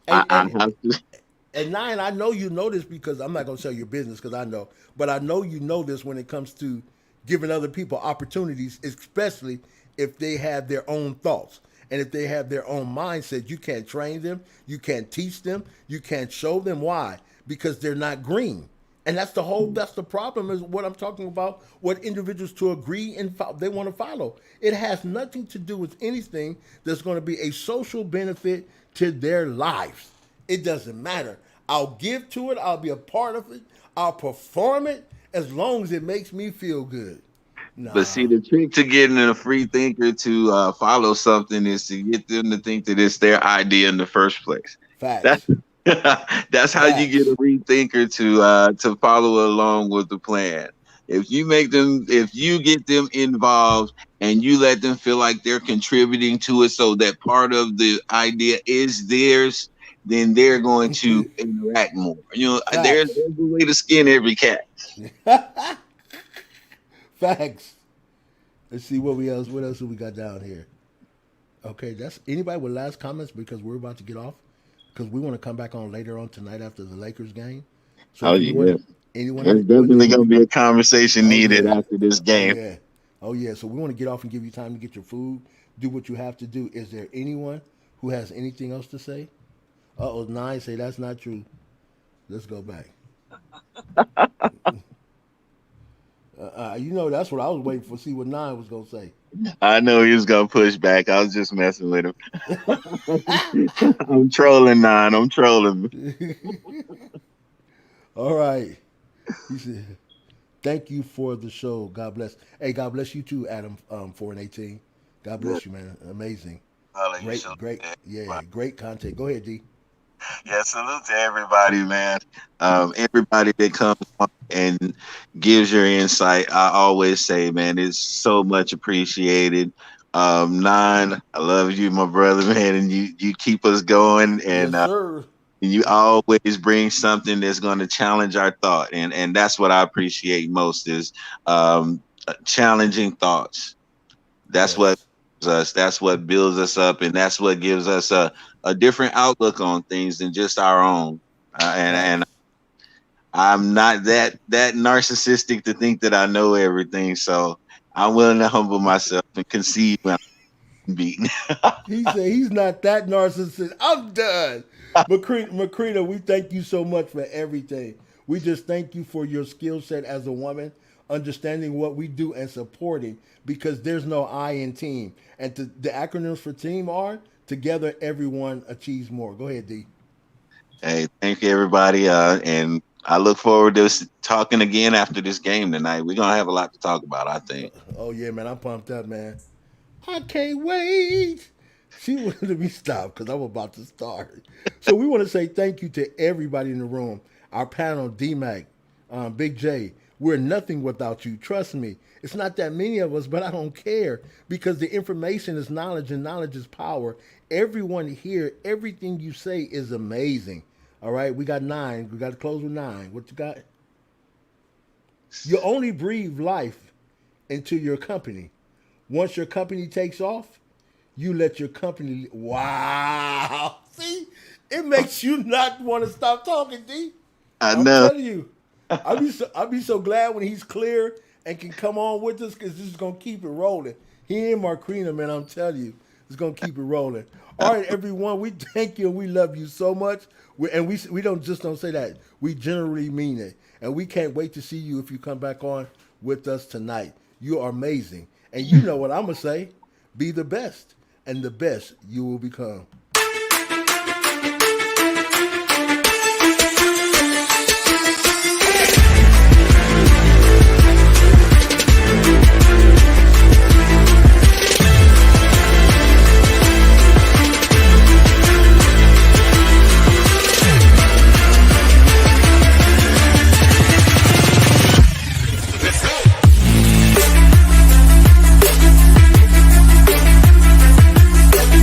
And I and have to. and Nine, I know you know this because I'm not gonna tell your business because I know, but I know you know this when it comes to giving other people opportunities, especially if they have their own thoughts and if they have their own mindset. You can't train them, you can't teach them, you can't show them why because they're not green. And that's the problem is what I'm talking about. What individuals to agree and they want to follow. It has nothing to do with anything that's going to be a social benefit to their lives. It doesn't matter. I'll give to it. I'll be a part of it. I'll perform it as long as it makes me feel good. But see, Nah, the trick to getting a free thinker to follow something is to get them to think that it's their idea in the first place. That's facts, that's how you get facts. a free thinker to follow along with the plan. If you get them involved and you let them feel like they're contributing to it, so that part of the idea is theirs, then they're going to interact more. Facts, There's a way to skin every cat. facts. Let's see what we else. What else do we got down here? Okay, that's anybody with last comments because we're about to get off because we want to come back on later on tonight after the Lakers game. So Oh if yeah. anyone There's with definitely gonna be a conversation oh needed yeah, after this oh game. yeah, oh yeah. So we want to get off and give you time to get your food, do what you have to do. Is there anyone who has anything else to say? Oh, Nine say that's not true. Let's go back. You know that's what I was waiting for. See what Nine was gonna say. I know he was gonna push back. I was just messing with him. I'm trolling nine. I'm trolling. All right. He said, "Thank you for the show. God bless. Hey, God bless you too, Adam. 4 and 18. God Yeah, bless you, man. Amazing. I'll you Great, salute great. to Yeah, everybody. great content. Go ahead, D. Yeah, salute to everybody, man. Everybody that comes on and gives your insight. I always say, man, it's so much appreciated. Nine, I love you, my brother, man, and you keep us going, and Yes, sir. you always bring something that's going to challenge our thought, and that's what I appreciate most is challenging thoughts. That's what Yes, that's what builds us up, and that's what gives us a different outlook on things than just our own. And facts. I'm not that narcissistic to think that I know everything, so I'm willing to humble myself and concede when I'm beaten. He said he's not that narcissist. I'm done. Macrina, we thank you so much for everything. We just thank you for your skill set as a woman, understanding what we do and supporting because there's no I in team. And the acronyms for team are together everyone achieves more. Go ahead, D. Hey, thank you, everybody, and I look forward to talking again after this game tonight. We're gonna have a lot to talk about, I think. Oh yeah, man, I'm pumped up, man. I can't wait. She wanted me stop because I'm about to start. So we want to say thank you to everybody in the room. Our panel, DMAC, Big J. We're nothing without you. Trust me. It's not that many of us, but I don't care because the information is knowledge and knowledge is power. Everyone here, everything you say is amazing. All right, we got nine. We got to close with nine. What you got? You only breathe life into your company. Once your company takes off, you let your company. Wow. See, it makes you not want to stop talking, D. I I'm know. telling you. I'll be so glad when he's clear and can come on with us because this is gonna keep it rolling. He and Marquina, man, I'm telling you. It's gonna keep it rolling. All right, everyone. We thank you. We love you so much. We don't say that. We generally mean it, and we can't wait to see you if you come back on with us tonight. You are amazing, and you know what I'm gonna say. Be the best, and the best you will become.